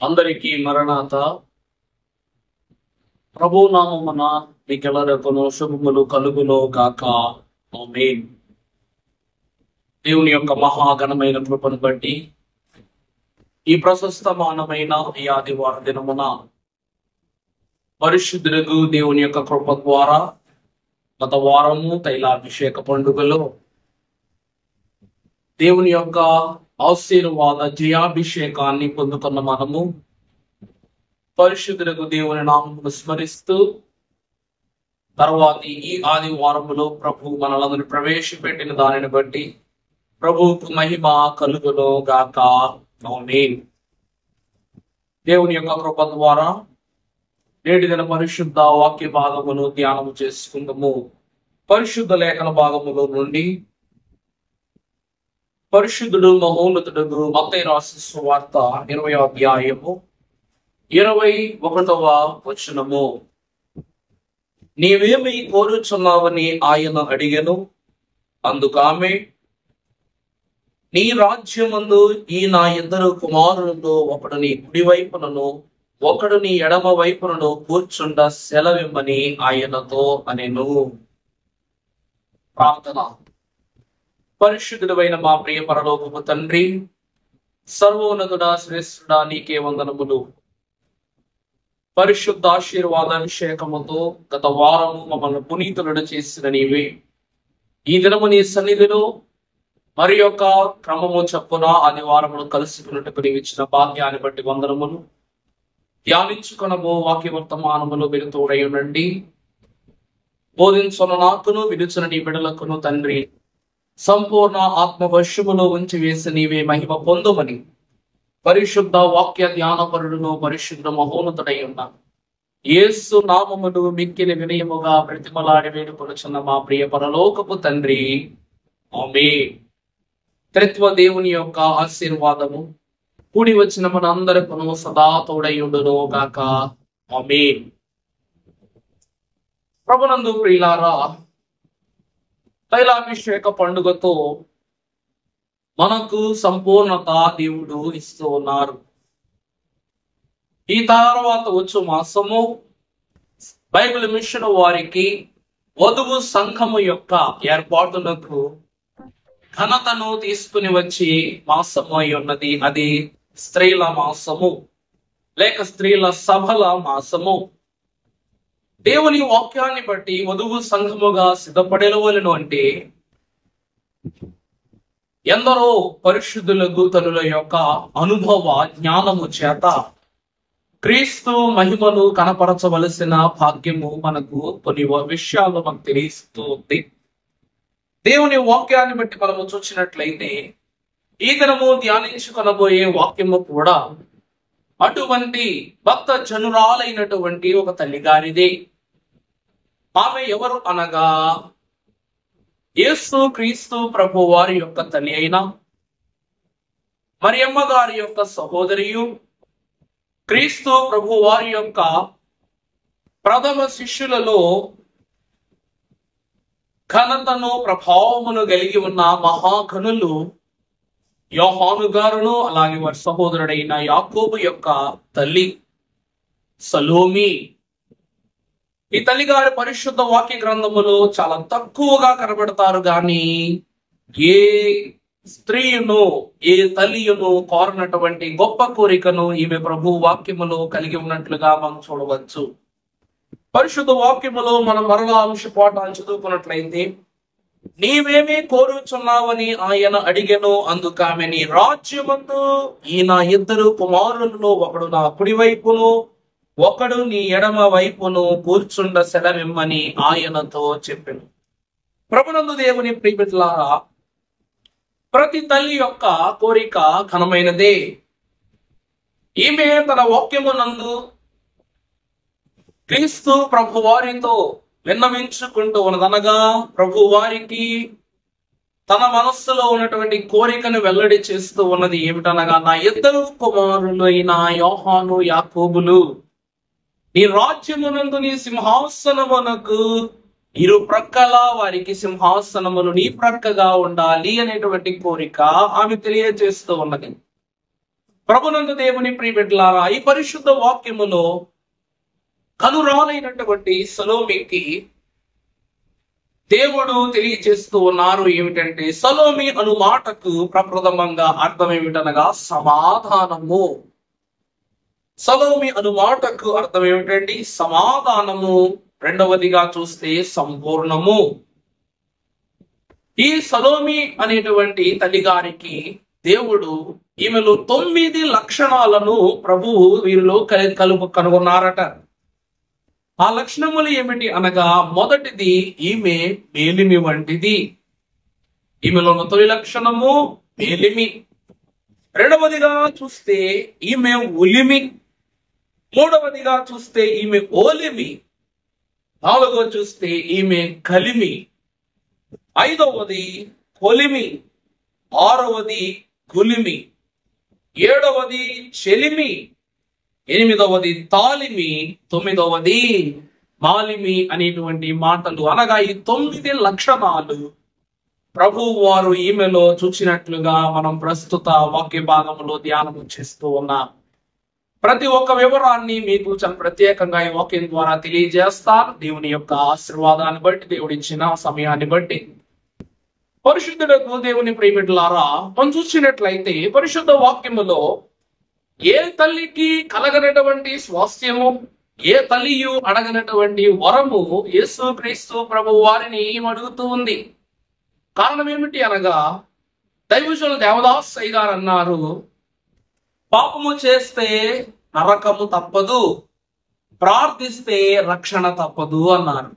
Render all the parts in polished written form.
అందరికీ మరణాత. ప్రభునామమున మీకెల్లరకును శుభములు కలుగును గాక. ఆమేన్. దేవుని యొక్క మహాఘనమైన కృపను బట్టి ఈ ప్రశస్తమానమైన ఈ ఆదివార దినమున పరిశుద్ధులకు దేవుని యొక్క కృప ద్వారా గత వారము తైలాభిషేక పండుగలో దేవుని యొక్క ఆశీర్వాద జయాభిషేకాన్ని పొందుకున్న మనము పరిశుద్ధులకు దేవుని నామమును స్మరిస్తూ తర్వాతి ఈ ఆదివారములో ప్రభు మనలందరినీ ప్రవేశపెట్టిన దానిని బట్టి ప్రభువుకు మహిమ కలుగును గాక. ఆమేన్. దేవుని యొక్క కృప ద్వారా నేటి దిన పరిశుద్ధ వాక్య భాగమును ధ్యానము చేసుకుందాము. పరిశుద్ధ లేఖన భాగములో నుండి పరిశుద్ధుడు మహోన్నతుడు మత్తయి రాసిన సువార్త 20వ అధ్యాయము 21వ వచనము. నీవేమి కోరుచున్నావని ఆయన అడిగెను. అందుకామె, నీ రాజ్యమందు ఈ నా ఇద్దరు కుమారులలో ఒకడు నీ కుడి వైపునను ఒకడు నీ ఎడమ వైపునను కూర్చుండ సెలవిమ్మని ఆయనతో అనెను. ప్రార్థన. పరిశుద్ధుడైన మా ప్రియ పరలోకపు తండ్రి, సర్వోన్నతుడా, శ్రేష్ఠుడా, నీకే వందనములు. పరిశుద్ధ ఆశీర్వాదాభిషేకముతో గత వారము మమ్మల్ని పునీతులను చేసిన నీవే ఈ దినము నీ సన్నిధిలో మరి యొక్క క్రమము చొప్పున ఆదివారమును కలుసుకున్నట్టుకు నీవు ఇచ్చిన భాగ్యాన్ని బట్టి వందనములు. ధ్యానించుకొనబో వాక్య వర్తమానములు మీరు తోడై ఉండండి. బోధించున్న నాకును విడుచున నీ బిడ్డలకును తండ్రి సంపూర్ణ ఆత్మవశములో ఉంచి వేసి నీవే మహిమ పొందుమని పరిశుద్ధ వాక్య ధ్యానపరుడును పరిశుద్ధ మహోన్నతుడై ఉన్న యేసు నామమును మిక్కిలి వినయముగా ప్రతిమలాడి వేడుకొనుచున్న మా ప్రియ పరలోకపు తండ్రి. ఆమేన్. త్రిత్వ దేవుని యొక్క ఆశీర్వాదము కూడి వచ్చిన మన అందరికను సదా తోడై ఉండును గాక. ఆమేన్. ప్రభునందు ప్రియులారా, తైలాభిషేక పండుగతో మనకు సంపూర్ణత దేవుడు ఇస్తూ ఉన్నారు. ఈ తర్వాత వచ్చు మాసము బైబిల్ మిషన్ వారికి వధువు సంఘము యొక్క ఏర్పాటునకు ఘనతను తీసుకుని వచ్చి మాసము అయి ఉన్నది. అది స్త్రీల మాసము లేక స్త్రీల సభల మాసము. దేవుని వాక్యాన్ని బట్టి వధువు సంఘముగా సిద్ధపడేవలను అంటే ఎందరో పరిశుద్ధుల దూతల యొక్క అనుభవ జ్ఞానము చేత క్రీస్తు మహిమను కనపరచవలసిన భాగ్యము మనకు కొన్ని విషయాలు మనకు తెలియస్తూ ఉంది. దేవుని వాక్యాన్ని బట్టి మనము చూసినట్లయితే ఈ దినము ధ్యానించుకొనబోయే వాక్యము కూడా అటువంటి భక్త జనురాలైనటువంటి ఒక తల్లి గారిదే. ఆమె ఎవరు అనగా యేసు క్రీస్తు ప్రభు వారి యొక్క తల్లి అయిన మరియమ్మ గారి యొక్క సహోదరియు, క్రీస్తు ప్రభు వారి యొక్క ప్రథమ శిష్యులలో ఘనతను ప్రభావమును కలిగి ఉన్న మహాఘనులు యోహాను గారును, అలాగే వారి సహోదరుడైన యాకోబు యొక్క తల్లి సలోమి. ఈ తల్లి గారి పరిశుద్ధ వాక్య గ్రంథములో చాలా తక్కువగా కనబడతారు, గాని ఏ స్త్రీయును ఏ తల్లియును కోరనటువంటి గొప్ప కోరికను ఈమె ప్రభు వాక్యములో కలిగి ఉన్నట్లుగా మనం చూడవచ్చు. పరిశుద్ధ వాక్యములో మనం మరలా అంశ పాఠాలు చదువుకున్నట్లయితే, నీవేమీ కోరుచున్నావని ఆయన అడిగెను. అందుకామె, నీ రాజ్యమందు ఈ నా ఇద్దరు కుమారులలో ఒకడు నా కుడి వైపును ఒకడు నీ ఎడమ వైపును కూర్చుండ సెలవిమ్మని ఆయనతో చెప్పెను. ప్రభునందు దేవుని ప్రియబిడ్డలారా, ప్రతి తల్లి యొక్క కోరిక ఘనమైనదే. ఈమె తన వాక్యమునందు క్రీస్తు ప్రభు వారితో విన్నవించుకుంటూ ఉన్నదనగా, ప్రభు వారికి తన మనస్సులో ఉన్నటువంటి కోరికను వెల్లడి చేస్తూ ఉన్నది ఏమిటనగా, నా ఇద్దరు కుమారులు అయిన యోహాను యాకోబులు నీ రాజ్యమునందు నీ సింహాసనమునకు ఇరు ప్రక్కల వారికి సింహాసనములు నీ ప్రక్కగా ఉండాలి అనేటువంటి కోరిక ఆమె తెలియజేస్తూ ఉన్నది. ప్రభునందు దేవుని ప్రియబిడ్డలారా, ఈ పరిశుద్ధ వాక్యములో కనురాలైనటువంటి సలోమికి దేవుడు తెలియజేస్తూ ఉన్నారు ఏమిటంటే, సలోమి అను మాటకు ప్రప్రథమంగా అర్థం ఏమిటనగా సమాధానము. సలోమి అను మాటకు అర్థం ఏమిటండి? సమాధానము. రెండవదిగా చూస్తే సంపూర్ణము. ఈ సలోమి అనేటువంటి తల్లిగారికి దేవుడు ఈమెలో 9 లక్షణాలను ప్రభువు వీరిలో కనుగొన్నారట. ఆ లక్షణములు ఏమిటి అనగా, మొదటిది ఈమె మేలిమి వంటిది. ఈమెలో ఉన్న తొలి లక్షణము మేలిమి. రెండవదిగా చూస్తే ఈమె ఉలిమి. మూడవదిగా చూస్తే ఈమె ఓలిమి. నాలుగవ చూస్తే ఈమె కలిమి. ఐదవది కొలిమి. ఆరవది గులిమి. ఏడవది చెలిమి. ఎనిమిదవది తాలిమి. తొమ్మిదవది మాలిమి అనేటువంటి మాటలు అనగా ఈ 9 లక్షణాలు ప్రభువు వారు ఈమెలో చూచినట్లుగా మనం ప్రస్తుత వాక్య భాగంలో ధ్యానం చేస్తూ ఉన్నాం. ప్రతి ఒక్క వివరాన్ని మీకు చాలా ప్రత్యేకంగా ఈ వాక్యం ద్వారా తెలియజేస్తాను. దేవుని యొక్క ఆశీర్వాదాన్ని బట్టి, దేవుడిచ్చిన సమయాన్ని బట్టి. పరిశుద్ధులకు దేవుని ప్రియబిడ్డలారా, మనం చూసినట్లయితే పరిశుద్ధ వాక్యములో ఏ తల్లికి కలగనటువంటి స్వాస్థ్యము, ఏ తల్లియు అడగనటువంటి వరము యేసుక్రీస్తు ప్రభు వారిని అడుగుతూ ఉంది. కారణం ఏమిటి అనగా, దైవజనులు దేవదాస్ అయ్య గారు అన్నారు, పాపము చేస్తే నరకము తప్పదు, ప్రార్థిస్తే రక్షణ తప్పదు అన్నారు.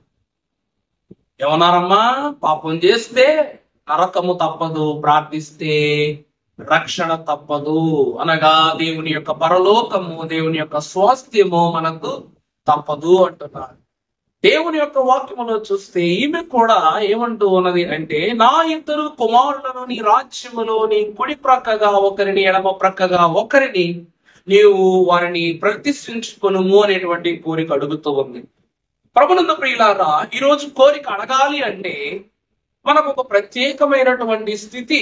ఏమన్నారమ్మా? పాపం చేస్తే నరకము తప్పదు, ప్రార్థిస్తే రక్షణ తప్పదు అనగా దేవుని యొక్క పరలోకము, దేవుని యొక్క స్వాస్థ్యము మనకు తప్పదు అంటున్నారు. దేవుని యొక్క వాక్యములో చూస్తే ఈమె కూడా ఏమంటూ ఉన్నది అంటే, నా 2 కుమారులను నీ రాజ్యములో నీ కుడి ప్రక్కగా ఒకరిని, ఎడమ ప్రక్కగా ఒకరిని నీవు వారిని ప్రతిష్ఠించుకొనుము అనేటువంటి కోరిక అడుగుతూ ఉంది. ప్రభునందు ప్రియులారా, ఈరోజు కోరిక అడగాలి అంటే మనకు ఒక ప్రత్యేకమైనటువంటి స్థితి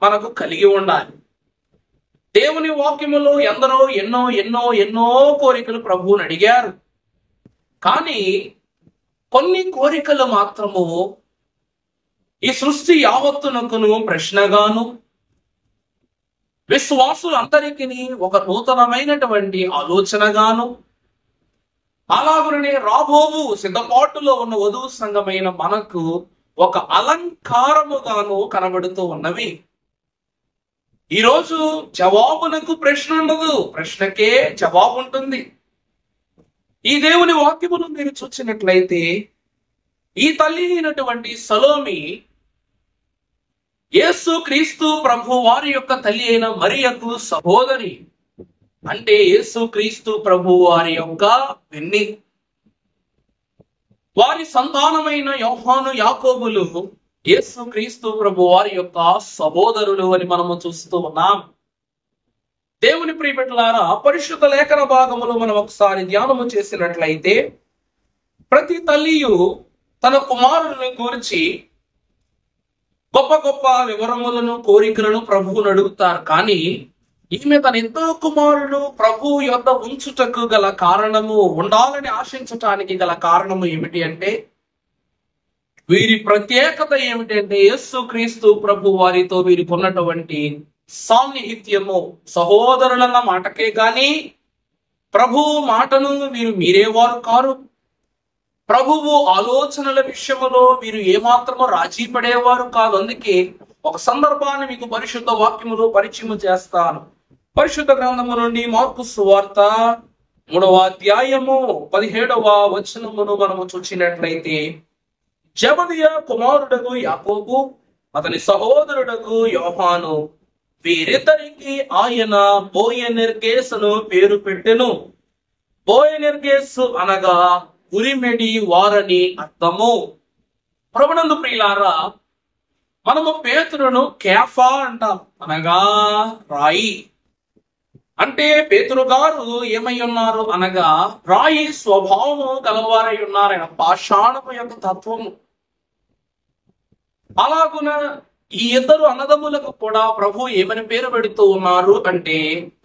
మనకు కలిగి ఉండాలి. దేవుని వాక్యములో ఎందరో ఎన్నో ఎన్నో ఎన్నో కోరికలు ప్రభువుని అడిగారు. కానీ కొన్ని కోరికలు మాత్రము ఈ సృష్టి యావత్తునకును ప్రశ్నగాను, విశ్వాసులందరికీ ఒక నూతనమైనటువంటి ఆలోచనగాను, అలాగనే రాబోవు సిద్ధపాటులో ఉన్న వధువు సంఘమైన మనకు ఒక అలంకారముగాను కనబడుతూ ఉన్నవి. ఈరోజు జవాబునకు ప్రశ్న ఉండదు, ప్రశ్నకే జవాబు ఉంటుంది. ఈ దేవుని వాక్యమును మీరు చూసినట్లయితే, ఈ తల్లి అయినటువంటి సలోమి యేసుక్రీస్తు ప్రభు వారి యొక్క తల్లి అయిన మరియకు సహోదరి. అంటే యేసుక్రీస్తు ప్రభు వారి యొక్క వెన్ని. వారి సంతానమైన యోహాను, యాకోబులు యేసుక్రీస్తు ప్రభు వారి యొక్క సహోదరులు అని మనము చూస్తూ ఉన్నాం. దేవుని ప్రియబిడ్డలారా, పరిశుద్ధ లేఖన భాగములో మనం ఒకసారి ధ్యానము చేసినట్లయితే, ప్రతి తల్లియు తన కుమారులను గురించి గొప్ప గొప్ప వివరములను, కోరికలను ప్రభువును అడుగుతారు. కానీ ఈమె తన 2 కుమారులు ప్రభువు యొద్ద ఉంచుటకు గల కారణము, ఉండాలని ఆశించటానికి గల కారణము ఏమిటి అంటే, వీరి ప్రత్యేకత ఏమిటంటే యేసుక్రీస్తు ప్రభు వారితో వీరికి ఉన్నటువంటి సాన్నిహిత్యము. సహోదరులన్న మాటకే గాని ప్రభువు మాటను వీరు మీరేవారు కారు. ప్రభువు ఆలోచనల విషయములో వీరు ఏమాత్రము రాజీ పడేవారు కాదు. అందుకే ఒక సందర్భాన్ని మీకు పరిశుద్ధ వాక్యములో పరిచయం చేస్తాను. పరిశుద్ధ గ్రంథము నుండి మార్కు సువార్త 3వ అధ్యాయము 17వ వచనమును మనము చూసినట్లయితే, జెబెదయి కుమారుడగు యాకోబు, అతని సహోదరుడగు యోహాను, వీరిద్దరికి ఆయన బోయనెర్గేసును పేరు పెట్టెను. బోయనెర్గేసు అనగా ఉరిమెడి వారని అర్థము. ప్రభునందు ప్రియులారా, మనము పేతురును కేఫా అంటాం, అనగా రాయి. అంటే పేతురు గారు ఏమై ఉన్నారు అనగా రాయి స్వభావము గలవారై ఉన్నారు. ఆయన పాషాణము యొక్క తత్వము. అలాగున ఈ ఇద్దరు అన్నదమ్ములకు కూడా ప్రభు ఏమని పేరు పెడుతూ ఉన్నారు అంటే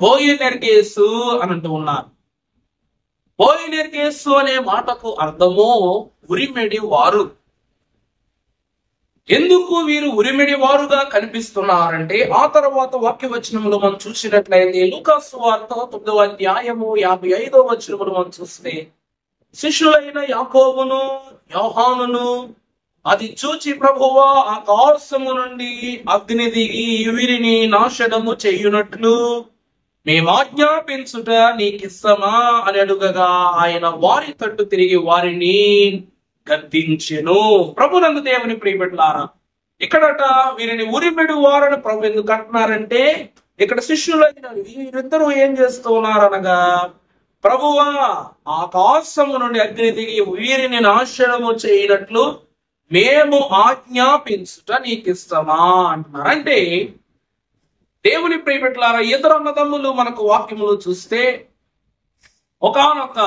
బోయనెర్గేసు అని అంటూ ఉన్నారు. బోయనెర్గేసు అనే మాటకు అర్థము ఉరిమెడి వారు. ఎందుకు వీరు ఉరిమెడి వారుగా కనిపిస్తున్నారంటే ఆ తర్వాత వాక్య వచనంలో మనం చూసినట్లయితే లూకా సువార్త 9వ అధ్యాయము 55వ వచనములో మనం చూస్తే శిష్యులైన యాకోబును యోహానును అది చూచి ప్రభువా ఆకాశము నుండి అగ్ని దిగి వీరిని నాశనము చేయునట్లు మేము ఆజ్ఞాపించుట నీకిష్టమా అని అడుగగా ఆయన వారి తట్టు తిరిగి వారిని గద్దించెను. ప్రభునందు దేవుని ప్రియబిడ్డలారా, ఇక్కడట వీరిని ఉరిమెడు వారని ప్రభు ఎందుకు అంటున్నారంటే ఇక్కడ శిష్యులైన వీరిద్దరూ ఏం చేస్తూ ఉన్నారనగా ప్రభువా ఆకాశము నుండి అగ్ని దిగి వీరిని నాశనము చేయనట్లు మేము ఆజ్ఞాపించుట నీకిష్టమా అంటున్నారు. అంటే దేవుని ప్రియబిడ్డలారా, ఇద్దరు అన్నదమ్ములు మనకు వాక్యములు చూస్తే ఒకానొక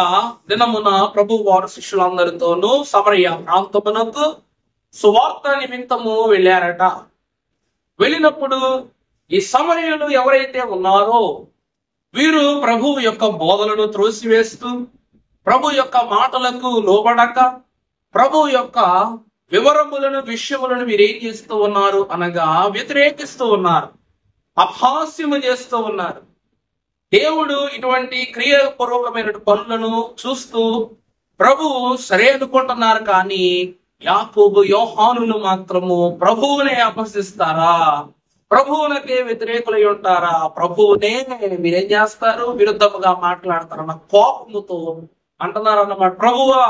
దినమున ప్రభు వారు శిష్యులందరితోనూ సమరయ ప్రాంతమునకు సువార్త నిమిత్తము వెళ్ళారట. వెళ్ళినప్పుడు ఈ సమరయులు ఎవరైతే ఉన్నారో వీరు ప్రభు యొక్క బోధలను త్రోసివేస్తూ ప్రభు యొక్క మాటలకు లోబడక ప్రభు యొక్క వివరములను విషయములను వీరేం చేస్తూ ఉన్నారు అనగా వ్యతిరేకిస్తూ ఉన్నారు, అపహాస్యము చేస్తూ ఉన్నారు. దేవుడు ఇటువంటి క్రియాపూర్వకమైన పనులను చూస్తూ ప్రభు సరే అనుకుంటున్నారు, కానీ యాకోబు యోహానులు మాత్రము ప్రభువునే అపహసిస్తారా, ప్రభువునకే వ్యతిరేకులై ఉంటారా, ప్రభువునే మీరేం చేస్తారు, విరుద్ధముగా మాట్లాడతారన్న కోపముతో అంటున్నారు అన్నమాట. ప్రభువా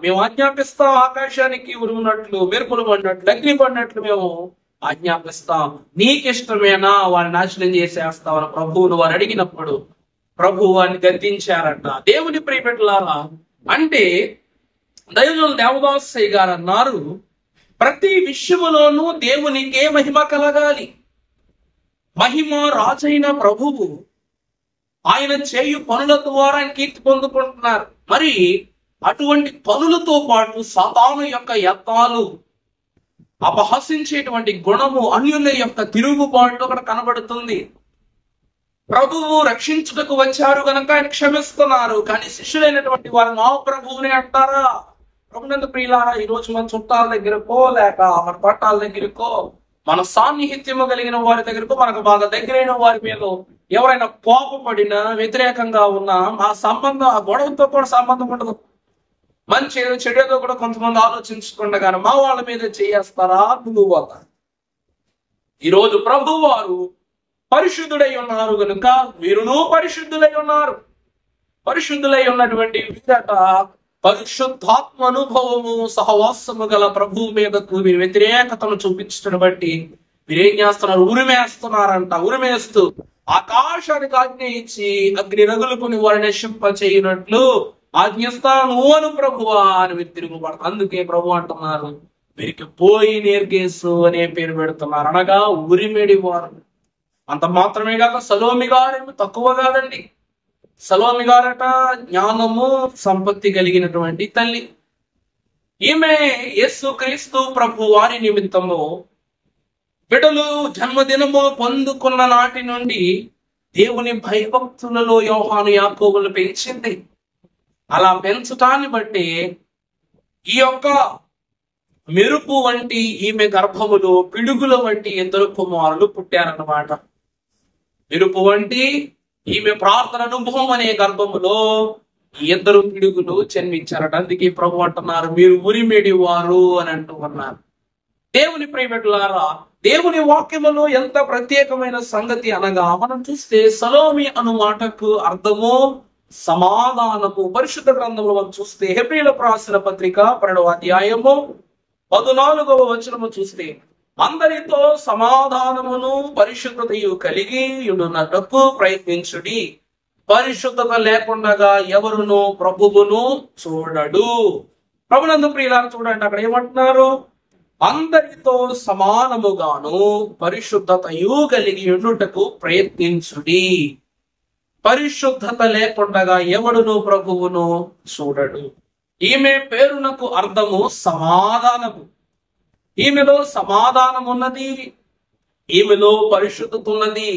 మేము ఆజ్ఞాపిస్తాం, ఆకాశానికి ఉరుమునట్లు మెరుపులు పడినట్లు అగ్ని పడినట్లు మేము ఆజ్ఞాపిస్తాం, నీకిష్టమేనా వారిని నాశనం చేసేస్తామని ప్రభువును వారు అడిగినప్పుడు ప్రభు వారిని గద్దించారట. దేవుని ప్రియబిడ్డలారా, అంటే దైవజనులు దేవదాసయ్య గారు అన్నారు, ప్రతి విషయములోనూ దేవునికే మహిమ కలగాలి. మహిమ రాజైన ప్రభువు ఆయన చేయు పనుల ద్వారా కీర్తి పొందుకుంటున్నారు. మరి అటువంటి పనులతో పాటు సాతాను యొక్క యత్నాలు, అపహసించేటువంటి గుణము, అన్యుల యొక్క తిరుగుబాటు అక్కడ కనబడుతుంది. ప్రభువు రక్షించుటకు వచ్చారు గనక ఆయన క్షమిస్తున్నారు, కానీ శిష్యులైనటువంటి వారు మా ప్రభువునే అంటారా? ప్రభునందు ప్రియులారా, ఈ రోజు మన చుట్టాల దగ్గరకో లేక మన పట్టాల దగ్గరకో మన సాన్నిహిత్యము కలిగిన వారి దగ్గరకు మనకు బాగా దగ్గరైన వారి మీద ఎవరైనా కోపపడినా వ్యతిరేకంగా ఉన్నా ఆ సంబంధం, ఆ గొడవతో కూడా సంబంధం ఉండదు. మంచి ఏదో చెడేదో కూడా కొంతమంది ఆలోచించకుండా కానీ మా వాళ్ళ మీద చేస్తారా నువ్వు వాళ్ళ. ఈరోజు ప్రభు వారు పరిశుద్ధుడై ఉన్నారు కనుక వీరును పరిశుద్ధులై ఉన్నారు. పరిశుద్ధులై ఉన్నటువంటి వీరట పరిశుద్ధాత్మ అనుభవము సహవాసము గల ప్రభువు మీదకు వీరి వ్యతిరేకతను చూపించడం బట్టి వీరేం చేస్తున్నారు, ఉరిమేస్తున్నారంట. ఉరిమేస్తూ ఆకాశానికి ఆజ్ఞ ఇచ్చి అగ్ని రగులుకుని వారిని నశింప చేయనట్లు ఆజ్ఞిస్తాను అను ప్రభువా అని వీరు తిరుగుబడతారు. అందుకే ప్రభు అంటున్నారు, వీరికి బోయనెర్గేసు అనే పేరు పెడుతున్నారు, అనగా ఉరిమెడి వారు. అంత మాత్రమే కాక సలోమి గారేమో తక్కువ కాదండి. సలోమి గారట జ్ఞానము సంపత్తి కలిగినటువంటి తల్లి. ఈమె యేసు క్రీస్తు ప్రభు వారి నిమిత్తము బిడ్డలు జన్మదినము పొందుకున్న నాటి నుండి దేవుని భయభక్తులలో యోహాను యాకోబులు పెంచింది. అలా పెంచటాన్ని బట్టి ఈ యొక్క మెరుపు వంటి ఈమె గర్భములో పిడుగుల వంటి ఇద్దరు కుమారులు పుట్టారన్నమాట. మెరుపు వంటి ఈమె ప్రార్థన అనుభవం అనే గర్భములో ఇద్దరు పిడుగులు జన్మించారట. అందుకే ప్రభు అంటున్నారు, మీరు ఉరిమెడి వారు అని అంటూ ఉన్నారు. దేవుని ప్రియబిడ్డలారా, దేవుని వాక్యములో ఎంత ప్రత్యేకమైన సంగతి అనగా మనం చూస్తే సలోమి అను మాటకు అర్థము సమాధానము. పరిశుద్ధ గ్రంథంలో మనం చూస్తే హెబ్రీయులకు రాసిన పత్రిక 12వ అధ్యాయము 14వ వచనము చూస్తే అందరితో సమాధానమును పరిశుద్ధతయు కలిగి ఉండునట్టుకు ప్రయత్నించుడి, పరిశుద్ధత లేకుండా ఎవరును ప్రభువును చూడడు. ప్రభునందు ప్రియులారా, చూడండి అక్కడ ఏమంటున్నారు, అందరితో సమానముగాను పరిశుద్ధతయు కలిగి ఉండుటకు ప్రయత్నించుడి, పరిశుద్ధత లేకుండా ఎవడును ప్రభువును చూడడు. ఈమె పేరునకు అర్థము సమాధానము. ఈమెలో సమాధానం ఉన్నది, ఈమెలో పరిశుద్ధత ఉన్నది,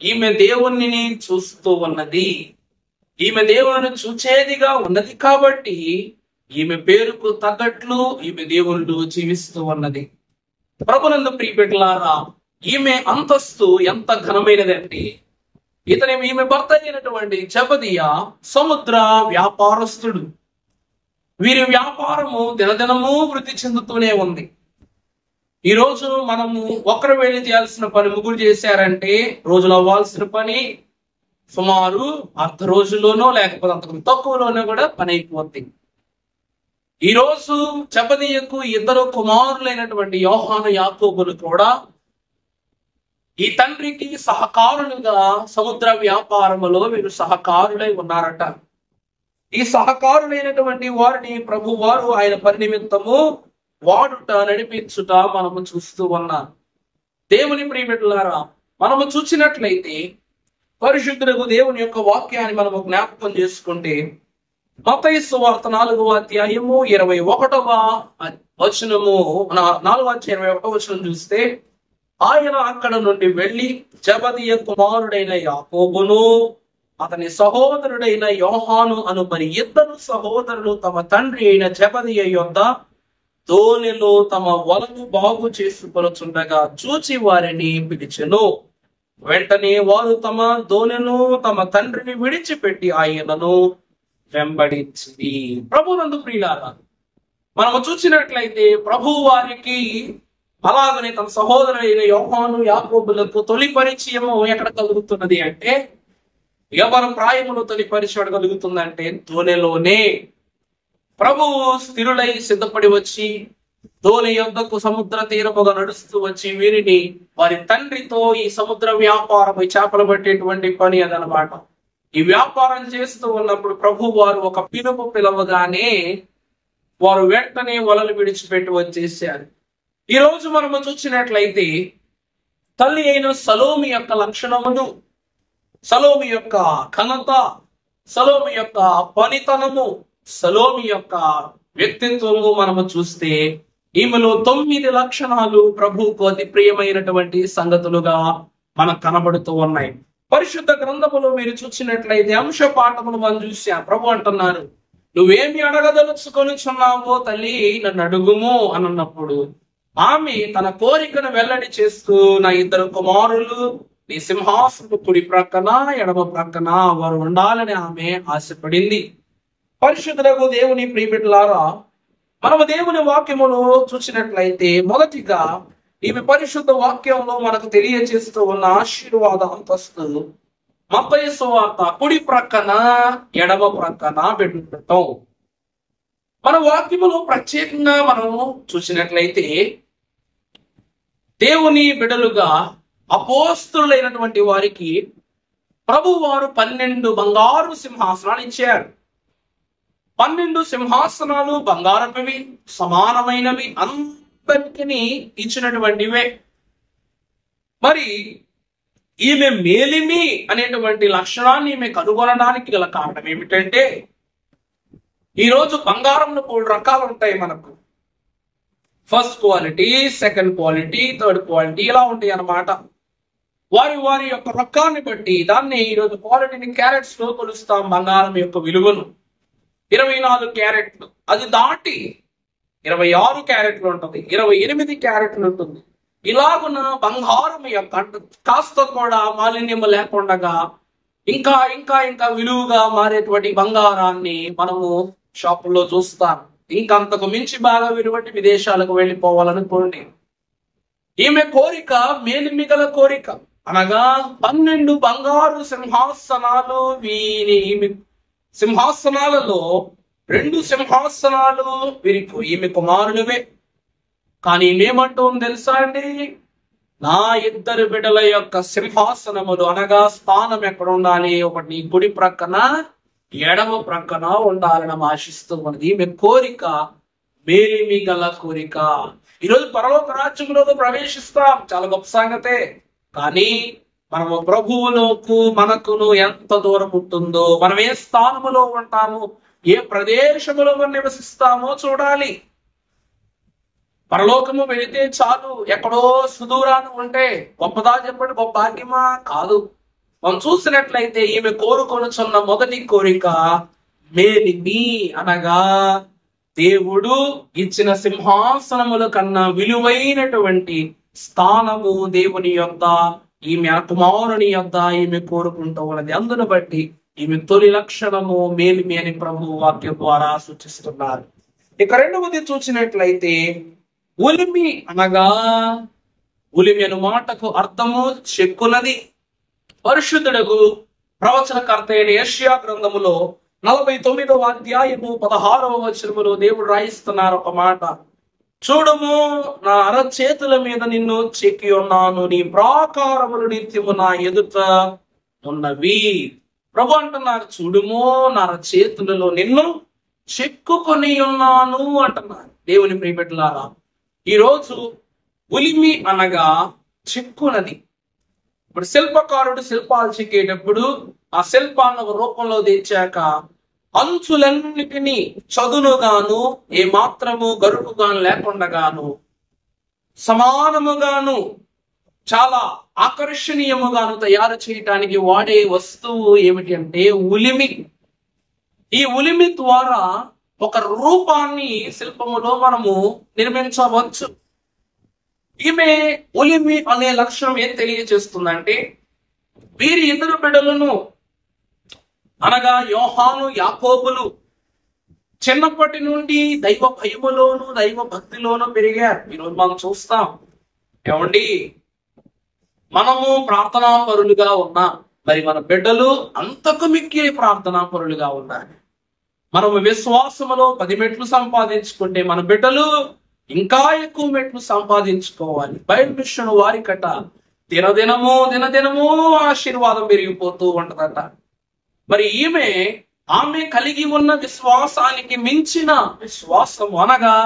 ఈమె దేవుణ్ణి చూస్తూ ఉన్నది, ఈమె దేవుని చూచేదిగా ఉన్నది. కాబట్టి ఈమె పేరుకు తగ్గట్లు ఈమె దేవుళ్ళు జీవిస్తూ ఉన్నది. ప్రభునందు ప్రియబిడ్డలారా, ఈమె అంతస్తు ఎంత ఘనమైనదంటే, ఈమె భర్త అయినటువంటి జబదియ సముద్ర వ్యాపారస్తుడు. వీరి వ్యాపారము దినదినము వృద్ధి చెందుతూనే ఉంది. ఈ రోజు మనము ఒకరు వెళ్ళి చేయాల్సిన పని ముగ్గురు చేశారంటే రోజులు అవ్వాల్సిన పని సుమారు అర్ధ రోజుల్లోనో లేకపోతే అంతకు తక్కువలోనో కూడా పని అయిపోద్ది. ఈ రోజు జబదియకు ఇద్దరు కుమారులైనటువంటి యోహాను యాకోబులు కూడా ఈ తండ్రికి సహకారులుగా సముద్ర వ్యాపారములో వీరు సహకారులై ఉన్నారట. ఈ సహకారులైనటువంటి వారిని ప్రభు వారు ఆయన పని నిమిత్తము వాడుట, నడిపించుట మనము చూస్తూ ఉన్నాం. దేవుని ప్రియబిడ్డలారా, మనము చూసినట్లయితే పరిశుద్ధులకు దేవుని యొక్క వాక్యాన్ని మనము జ్ఞాపకం చేసుకుంటే మత్తయి సువార్త 4వ అధ్యాయము 21వ వచనము 4వ అధ్యాయం 21వ వచనం చూస్తే, ఆయన అక్కడ నుండి వెళ్లి జబదియ కుమారుడైన యాకోబును అతని సహోదరుడైన యోహాను అను మరి ఇద్దరు సహోదరులు తమ తండ్రి అయిన జబదియ యొద్ద దోణిలో తమ వలను బాగు చేసుకొనుచుండగా చూచి వారిని పిలిచెను. వెంటనే వారు తమ దోణిను తమ తండ్రిని విడిచిపెట్టి ఆయనను వెంబడించింది. ప్రభునందు ప్రియులారా, మనము చూసినట్లయితే ప్రభు వారికి అలాగనే తన సహోదరులైన యోహాను యాకోబులకు తొలి పరిచయము ఎక్కడ కలుగుతున్నది అంటే, యవ్వన ప్రాయములో తొలి పరిచయం కలుగుతుందంటే దోణిలోనే. ప్రభువు స్థిరులై సిద్ధపడి వచ్చి దోణి యొద్దకు సముద్ర తీరముగా నడుస్తూ వచ్చి వీరిని వారి తండ్రితో ఈ సముద్ర వ్యాపారం, ఈ చేపలు పట్టేటువంటి పని అదనమాట, ఈ వ్యాపారం చేస్తూ ఉన్నప్పుడు ప్రభు వారు ఒక పిలుపు పిలవగానే వారు వెంటనే వలలు విడిచిపెట్టి వచ్చేసారు. ఈ రోజు మనము చూసినట్లయితే తల్లి అయిన సలోమి యొక్క లక్షణమును, సలోమి యొక్క ఘనత, సలోమి యొక్క పనితనము, సలోమి యొక్క వ్యక్తిత్వము మనము చూస్తే ఈమెలో 9 లక్షణాలు ప్రభువుకు అతి ప్రియమైనటువంటి సంగతులుగా మనకు కనబడుతూ ఉన్నాయి. పరిశుద్ధ గ్రంథములో మీరు చూసినట్లయితే అంశ పాఠములు మనం చూసాం. ప్రభు అంటున్నారు, నువ్వేమి అడగదలుచుకొనిచున్నావో తల్లి నన్ను అడుగుము అని అన్నప్పుడు ఆమె తన కోరికను వెల్లడి చేస్తూ, నా ఇద్దరు కుమారులు నీ సింహాసనపు కుడి ప్రక్కన ఎడమ ప్రక్కన వారు ఉండాలని ఆమె ఆశపడింది. పరిశుద్ధులకు దేవుని ప్రియబిడ్డలారా, మనము దేవుని వాక్యమును చూసినట్లయితే మొదటిగా ఈమె పరిశుద్ధ వాక్యంలో మనకు తెలియజేస్తూ ఉన్న ఆశీర్వాద అంతస్తు మత్తయి సువార్త కుడి ప్రక్కన ఎడమ ప్రక్కన పెట్టడం. మన వాక్యములో ప్రత్యేకంగా మనము చూసినట్లయితే దేవుని బిడ్డలుగా అపోస్తులైనటువంటి వారికి ప్రభు వారు 12 బంగారు సింహాసనాలు ఇచ్చారు. 12 సింహాసనాలు బంగారపివి, సమానమైనవి, అందరికీ ఇచ్చినటువంటివే. మరి ఈమె మేలిమి అనేటువంటి లక్షణాన్ని ఈమె కనుగొనడానికి గల కారణం ఏమిటంటే, ఈరోజు బంగారంలో 3 రకాలు ఉంటాయి మనకు. First quality, second quality, third quality ఇలా ఉంటాయి అన్నమాట. వారి వారి యొక్క రకాన్ని బట్టి దాన్ని ఈరోజు క్వాలిటీని క్యారెట్స్ లో కొలుస్తాం. బంగారం యొక్క విలువను 24 క్యారెట్లు, అది దాటి 26 క్యారెట్లు ఉంటుంది, 28 క్యారెట్లు ఉంటుంది. ఇలాగున్న బంగారం యొక్క కాస్త కూడా మాలిన్యము లేకుండా ఇంకా ఇంకా ఇంకా విలువగా మారేటువంటి బంగారాన్ని మనము షాపుల్లో చూస్తాం. ఇంకంతకు మించి బాగా విలువటి విదేశాలకు వెళ్ళిపోవాలనుకోండి. ఈమె కోరిక మేలిమిగల కోరిక, అనగా 12 బంగారు సింహాసనాలు. ఈమె సింహాసనాలలో 2 సింహాసనాలు వీరికి ఈమె కుమారులవే. కానీ ఈమెమంటుంది తెలుసా అండి, నా ఇద్దరు బిడ్డల యొక్క సింహాసనములు అనగా స్థానం ఎక్కడ ఉండాలి, ఒకటి కుడి ప్రక్కన ఎడమ ప్రక్కన ఉండాలని ఆశిస్తూ ఉన్నది. ఈమె కోరిక మేలిమి గల కోరిక. ఈరోజు పరలోక రాజ్యంలో ప్రవేశిస్తాం, చాలా గొప్ప సంగతే. కానీ మనము ప్రభువులకు మనకును ఎంత దూరం ఉంటుందో, మనం ఏ స్థానములో ఉంటామో, ఏ ప్రదేశములో మనం నివసిస్తామో చూడాలి. పరలోకము వెళితే చాలు, ఎక్కడో సుదూరాన ఉంటే గొప్పదా చెప్పండి? గొప్ప భాగ్యమా? కాదు. మనం చూసినట్లయితే ఈమె కోరుకొనుచున్న మొదటి కోరిక మేలిమి, అనగా దేవుడు ఇచ్చిన సింహాసనముల కన్నా విలువైనటువంటి స్థానము దేవుని యొద్ద, ఈమె కుమారుని యొద్ద ఈమె కోరుకుంటూ ఉన్నది. అందును బట్టి ఈమె తొలి లక్షణము మేలిమి అని ప్రభు వాక్యం ద్వారా సూచిస్తున్నారు. ఇక రెండవది చూసినట్లయితే ఉలిమి, అనగా ఉలిమి అను మాటకు అర్థము చెక్కునది. పరిశుద్ధుడకు ప్రవచనకర్త అయిన యెషయా గ్రంథములో 49వ అధ్యాయము 16వ వచనములో దేవుడు రాయిస్తున్నారు ఒక మాట. చూడుము, నా అరచేతుల మీద నిన్ను చెక్కి ఉన్నాను, నీ ప్రాకారములు నిత్యము నా ఎదుట ఉన్నవి. ప్రభు అంటున్నారు, చూడుము, నా అరచేతులలో నిన్ను చెక్కుకొని ఉన్నాను అంటున్నారు. దేవుని ప్రియబిడ్డలారా, ఈరోజు ఉలిమి అనగా చెక్కునది. ఇప్పుడు శిల్పకారుడు శిల్పాలు చెక్కేటప్పుడు ఆ శిల్పాన్ని ఒక రూపంలో తెచ్చాక అంచులన్నిటినీ చదునుగాను, ఏ మాత్రము గరుకుగాను లేకుండాగాను, సమానముగాను, చాలా ఆకర్షణీయముగాను తయారు చేయటానికి వాడే వస్తువు ఏమిటి అంటే ఉలిమి. ఈ ఉలిమి ద్వారా ఒక రూపాన్ని శిల్పములో మనము నిర్మించవచ్చు. ఈమె ఉలిమి అనే లక్షణం ఏం తెలియజేస్తుందంటే, వీరి ఇద్దరు బిడ్డలను, అనగా యోహాను, యాకోబులు చిన్నప్పటి నుండి దైవ భయములోను దైవ భక్తిలోను పెరిగారు. ఈరోజు మనం చూస్తాం, ఏమండి, మనము ప్రార్థనా పరులుగా ఉన్నాం, మరి మన బిడ్డలు అంతకు మిక్కిలి ప్రార్థనా పరులుగా ఉన్నారు. మనము విశ్వాసములో 10 మెట్లు సంపాదించుకుంటే మన బిడ్డలు ఇంకా ఎక్కువ మెట్లు సంపాదించుకోవాలి. బైబిల్ మిషన్ వారికట దినదినము ఆశీర్వాదం పెరిగిపోతూ ఉంటదట. మరి ఆమె కలిగి ఉన్న విశ్వాసానికి మించిన విశ్వాసం, అనగా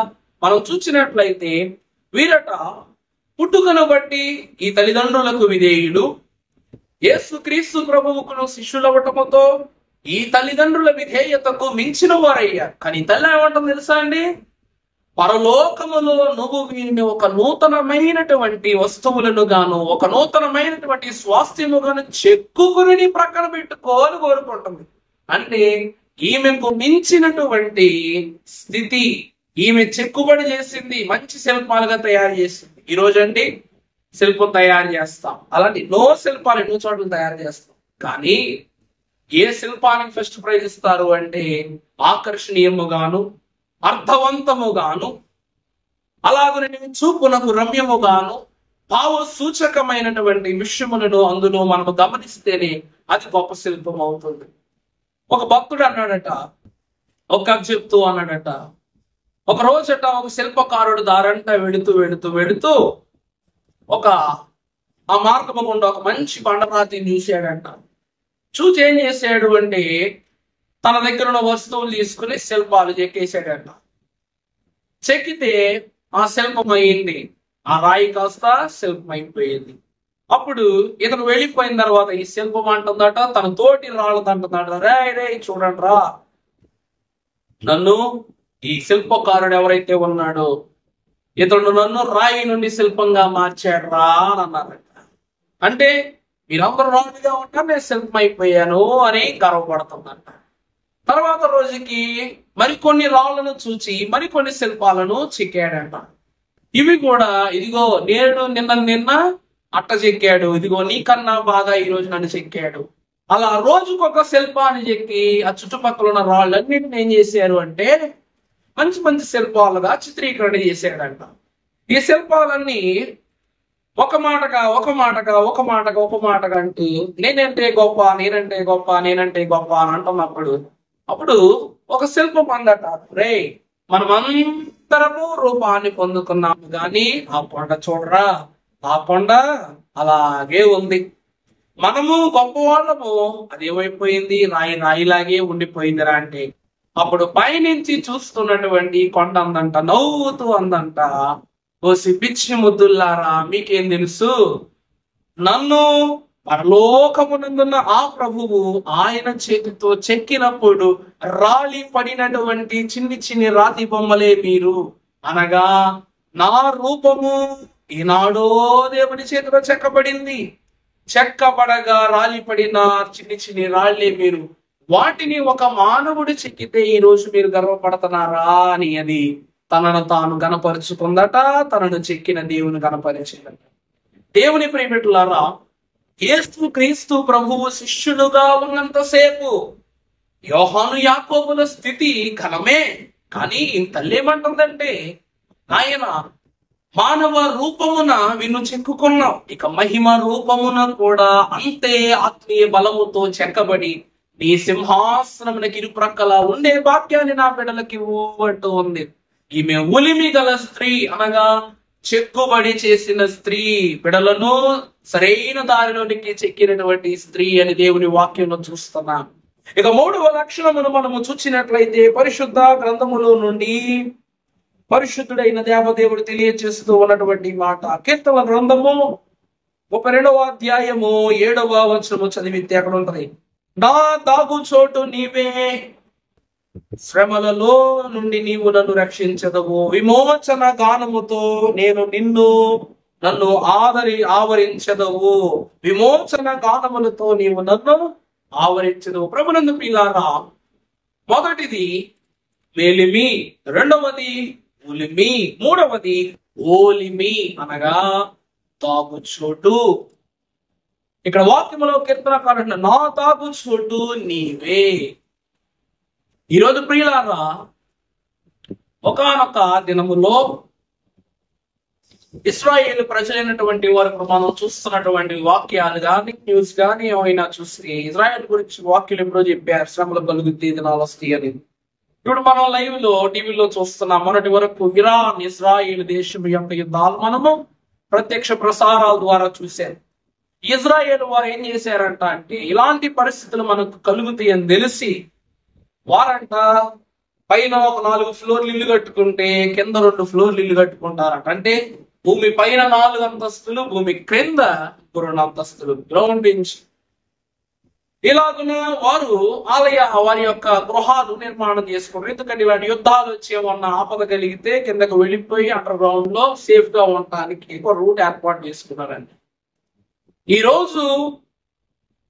మనం చూసినట్లయితే వీరట పుట్టుకను బట్టి ఈ తల్లిదండ్రులకు విధేయులు, యేసుక్రీస్తు ప్రభువుకు శిష్యులవటముతో ఈ తల్లిదండ్రుల విధేయతకు మించిన వారయ్యారు. కానీ తల్లి ఏమంటుంది తెలుసా అండి? పరలోకములో నువ్వు వీరిని ఒక నూతనమైనటువంటి వస్తువులను గాను, ఒక నూతనమైనటువంటి స్వాస్థ్యము గాను చెక్కుకుని ప్రక్కన పెట్టుకోని కోరుకుంటుంది. అంటే ఈమెకు మించినటువంటి స్థితి ఈమె చెక్కుబడి చేసింది, మంచి శిల్పాలుగా తయారు చేసింది. ఈ రోజండి శిల్పం తయారు చేస్తాం, అలాంటి ఎన్నో శిల్పాలు ఎన్నో చోట్ల తయారు చేస్తాం. కానీ ఏ శిల్పానికి ఫస్ట్ ప్రైజ్ ఇస్తారు అంటే ఆకర్షణీయముగాను, అర్థవంతముగాను, అలాగనే చూపునకు రమ్యముగాను, భావ సూచకమైనటువంటి విషయములను అందులో మనము గమనిస్తేనే అది గొప్ప శిల్పం అవుతుంది. ఒక భక్తుడు అన్నాడట, ఒక చెప్తూ అన్నాడట, ఒక రోజట ఒక శిల్పకారుడు దారంట వెళుతూ ఒక ఆ మార్గము గుండా ఒక మంచి బండరాతిని చూశాడంట. చూసి ఏం చేశాడు అంటే తన దగ్గర ఉన్న వస్తువులు తీసుకుని శిల్పాలు చెక్కేశాడంట. చెక్కితే ఆ శిల్పం అయింది, ఆ రాయి కాస్త శిల్పం అయిపోయింది. అప్పుడు ఇతను వెళ్ళిపోయిన తర్వాత ఈ శిల్పం అంటుందట తన తోటి రాళ్ళదంటున్నాడు, రే చూడండి రా, నన్ను ఈ శిల్పకారుడు ఎవరైతే ఉన్నాడో ఇతడు నన్ను రాయి నుండి శిల్పంగా మార్చాడు రా అని అన్నారట. అంటే మీరందరూ రాజుగా ఉంటారు, నేను శిల్పం అయిపోయాను అని గర్వపడుతుందంట. తర్వాత రోజుకి మరికొన్ని రాళ్లను చూచి మరికొన్ని శిల్పాలను చెక్కాడంట. ఇవి కూడా ఇదిగో నేడు నిన్న అట్ట చెక్కాడు, ఇదిగో నీకన్నా బాగా ఈ రోజు నన్ను చెక్కాడు. అలా రోజుకొక శిల్పాన్ని చెక్కి ఆ చుట్టుపక్కల ఉన్న రాళ్ళన్నింటిని ఏం చేశారు అంటే మంచి మంచి శిల్పాలుగా చిత్రీకరణ చేశాడంట. ఈ శిల్పాలన్నీ ఒక మాటగా అంటూ నేనంటే గొప్ప అని అంటున్నప్పుడు అప్పుడు ఒక శిల్పం అందట, రే మనమందరము రూపాన్ని పొందుకున్నాము గాని ఆ కొండ చూడరా, ఆ కొండ అలాగే ఉంది. మనము గొప్పవాళ్ళము, అదేమైపోయింది, రాయిలాగే ఉండిపోయిందిరా అంటే అప్పుడు పైనుంచి చూస్తున్నటువంటి కొండ అందంట, నవ్వుతూ అందంట, ఓసి పిచ్చి ముద్దుల్లారా మీకేం తెలుసు, నన్ను పరలోకమునందున్న ఆ ప్రభువు ఆయన చేతితో చెక్కినప్పుడు రాలి పడినటువంటి చిన్ని రాతి బొమ్మలే మీరు, అనగా నా రూపము ఈనాడో దేవుని చేతిలో చెక్కబడింది. చెక్కబడగా రాలిపడిన చిన్ని చిన్ని రాళ్లే మీరు. వాటిని ఒక మానవుడు చెక్కితే ఈ రోజు మీరు గర్వపడుతున్నారా అని అది తనను తాను గణపరుచుకుందట. తనను చెక్కిన దేవుని గణపరిచిందట. దేవుని ప్రియమిటులారా, యేసు క్రీస్తు ప్రభువు శిష్యులుగా ఉన్నంతసేపు యోహాను యాకోబుల స్థితి ఘనమే. కానీ తల్లేమంటుందంటే, ఆయన మానవ రూపమున విన్ను చెక్కుకున్నావు, ఇక మహిమ రూపమున కూడా అంతే ఆత్మీయ బలముతో చెక్కబడి నీ సింహాసనమునకి ఇరుప్రక్కల ఉండే భాగ్యాన్ని నా బిడ్డలకి ఇవ్వబట్టు ఉంది. ఈమె ఉలిమి గల స్త్రీ, అనగా చెక్కుబడి చేసిన స్త్రీ, బిడలను సరైన దారిలోనికి చెక్కినటువంటి స్త్రీ అని దేవుని వాక్యంలో చూస్తున్నాం. ఇక 3వ లక్షణమును మనము చూసినట్లయితే, పరిశుద్ధ గ్రంథములో నుండి పరిశుద్ధుడైన దేవదేవుడు తెలియజేస్తూ ఉన్నటువంటి మాట. కీర్తన గ్రంథము 32వ అధ్యాయము 7వ వచనము చదివితే అక్కడ ఉంటది, నా దాగు చోటు నీవే, శ్రమలలో నుండి నీవు నన్ను రక్షించదవు, విమోచన గానముతో నేను నన్ను ఆవరించదవు, విమోచన గానములతో నీవు నన్ను ఆవరించదవు. ప్రభునందు ప్రియులారా, మొదటిది మేలిమి, రెండవది ఉలిమి, మూడవది ఓలిమి, అనగా తాగుచోటు. ఇక్కడ వాక్యములో కీర్తనకారుడు నా తాగుచోటు నీవే. ఈరోజు ప్రియులారా, ఒకానొక దినములో ఇశ్రాయేలు ప్రజలైనటువంటి వరకు మనం చూస్తున్నటువంటి వాక్యాలు కానీ న్యూస్ కానీ ఏమైనా చూస్తే, ఇజ్రాయేల్ గురించి వాక్యాలు ఎప్పుడో చెప్పారు, శ్రమలు కలుగుతాయి, దినాలు వస్తాయి అని. ఇప్పుడు మనం లైవ్ లో టీవీలో చూస్తున్నాం. మొన్నటి వరకు ఇరాన్ ఇజ్రాయేల్ దేశం యొక్క యుద్ధాలు మనము ప్రత్యక్ష ప్రసారాల ద్వారా చూశారు. ఇజ్రాయేల్ వారు ఏం చేశారంట అంటే, ఇలాంటి పరిస్థితులు మనకు కలుగుతాయి అని తెలిసి వారంట పైన ఒక 4 ఫ్లోర్లు ఇల్లు కట్టుకుంటే కింద 2 ఫ్లోర్లు ఇల్లు కట్టుకుంటారంట. అంటే భూమి పైన 4 అంతస్తులు, భూమి క్రింద 2 అంతస్తులు, గ్రౌండ్ బెంచ్. ఇలాగున వారు వారి యొక్క గృహాలు నిర్మాణం చేసుకుంటారు. ఎందుకంటే ఇలాంటి యుద్ధాలు వచ్చి ఏమన్నా ఆపద కలిగితే కిందకు వెళ్ళిపోయి అండర్ గ్రౌండ్ లో సేఫ్ గా ఉండటానికి ఒక రూట్ ఏర్పాటు చేసుకున్నారండి. ఈ రోజు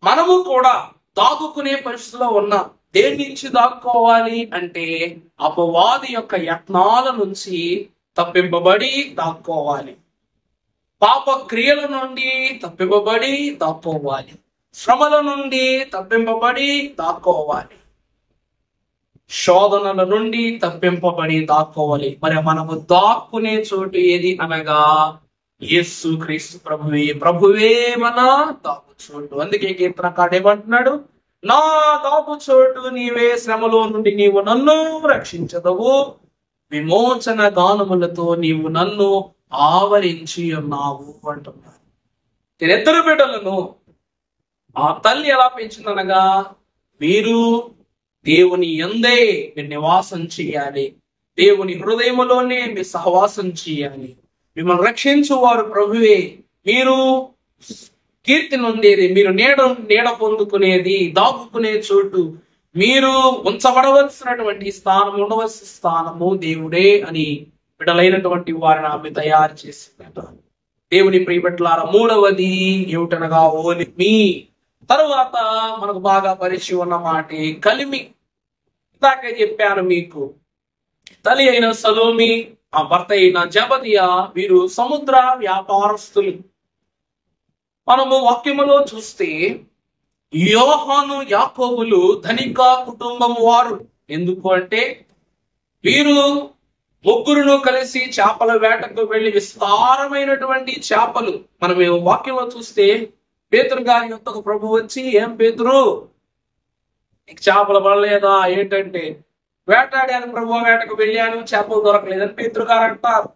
మనము కూడా దాక్కునే పరిస్థితిలో ఉన్నాం. దేని నుంచి దాక్కోవాలి అంటే, అపవాది యొక్క యత్నాల నుంచి తప్పింపబడి దాక్కోవాలి, పాప క్రియల నుండి తప్పింపబడి దాక్కోవాలి, శ్రమల నుండి తప్పింపబడి దాక్కోవాలి, శోధనల నుండి తప్పింపబడి దాక్కోవాలి. మరి మనము దాక్కునే చోటు ఏది అనగా యేసు క్రీస్తు ప్రభువే మన దాక్కు చోటు. అందుకే కీర్తనకారుడు ఏమంటున్నాడు, నా దాక్కు చోటు నీవే, శ్రమలో నుండి నీవు నన్ను రక్షించదవు, విమోచన గానములతో నీవు నన్ను ఆవరించి ఉన్నావు అంటున్నాడు. నేనిద్దరు బిడ్డలను ఆ తల్లి ఎలా పెంచిందనగా, మీరు దేవుని యందే మీరు నివాసం చేయాలి, దేవుని హృదయములోనే మీరు సహవాసం చేయాలి, మిమ్మల్ని రక్షించువారు ప్రభువే, మీరు కీర్తి నొందేది, మీరు నీడ పొందుకునేది, దాక్కునే చోటు, మీరు ఉంచబడవలసినటువంటి స్థానం, ఉండవలసిన స్థానము దేవుడే అని బిడ్డలైనటువంటి వారిని ఆమె తయారు చేసిందట. దేవుని ప్రియబిడ్డలారా, మూడవది ఏమిటనగా ఓలిమి. తరువాత మనకు బాగా పరిచయం ఉన్న మాటే కలిమి. ఇందాకే చెప్పాను మీకు, తల్లి అయిన సలోమి, ఆ భర్త అయిన జబదియా, వీరు సముద్ర వ్యాపారస్తులు. మనము వాక్యములో చూస్తే యోహాను యాకోబులు ధనిక కుటుంబం వారు. ఎందుకు అంటే వీరు ముగ్గురును కలిసి చేపల వేటకు వెళ్లి విస్తారమైనటువంటి చేపలు, మనం వాక్యంలో చూస్తే పేతురు గారి యొద్దకు ప్రభు వచ్చి, ఏం పేతురు నీకు చేపలు పడలేదా ఏంటంటే, వేటాడాను ప్రభు, వేటకు వెళ్ళాను, చేపలు దొరకలేదని పేతురు గారు అంటారు.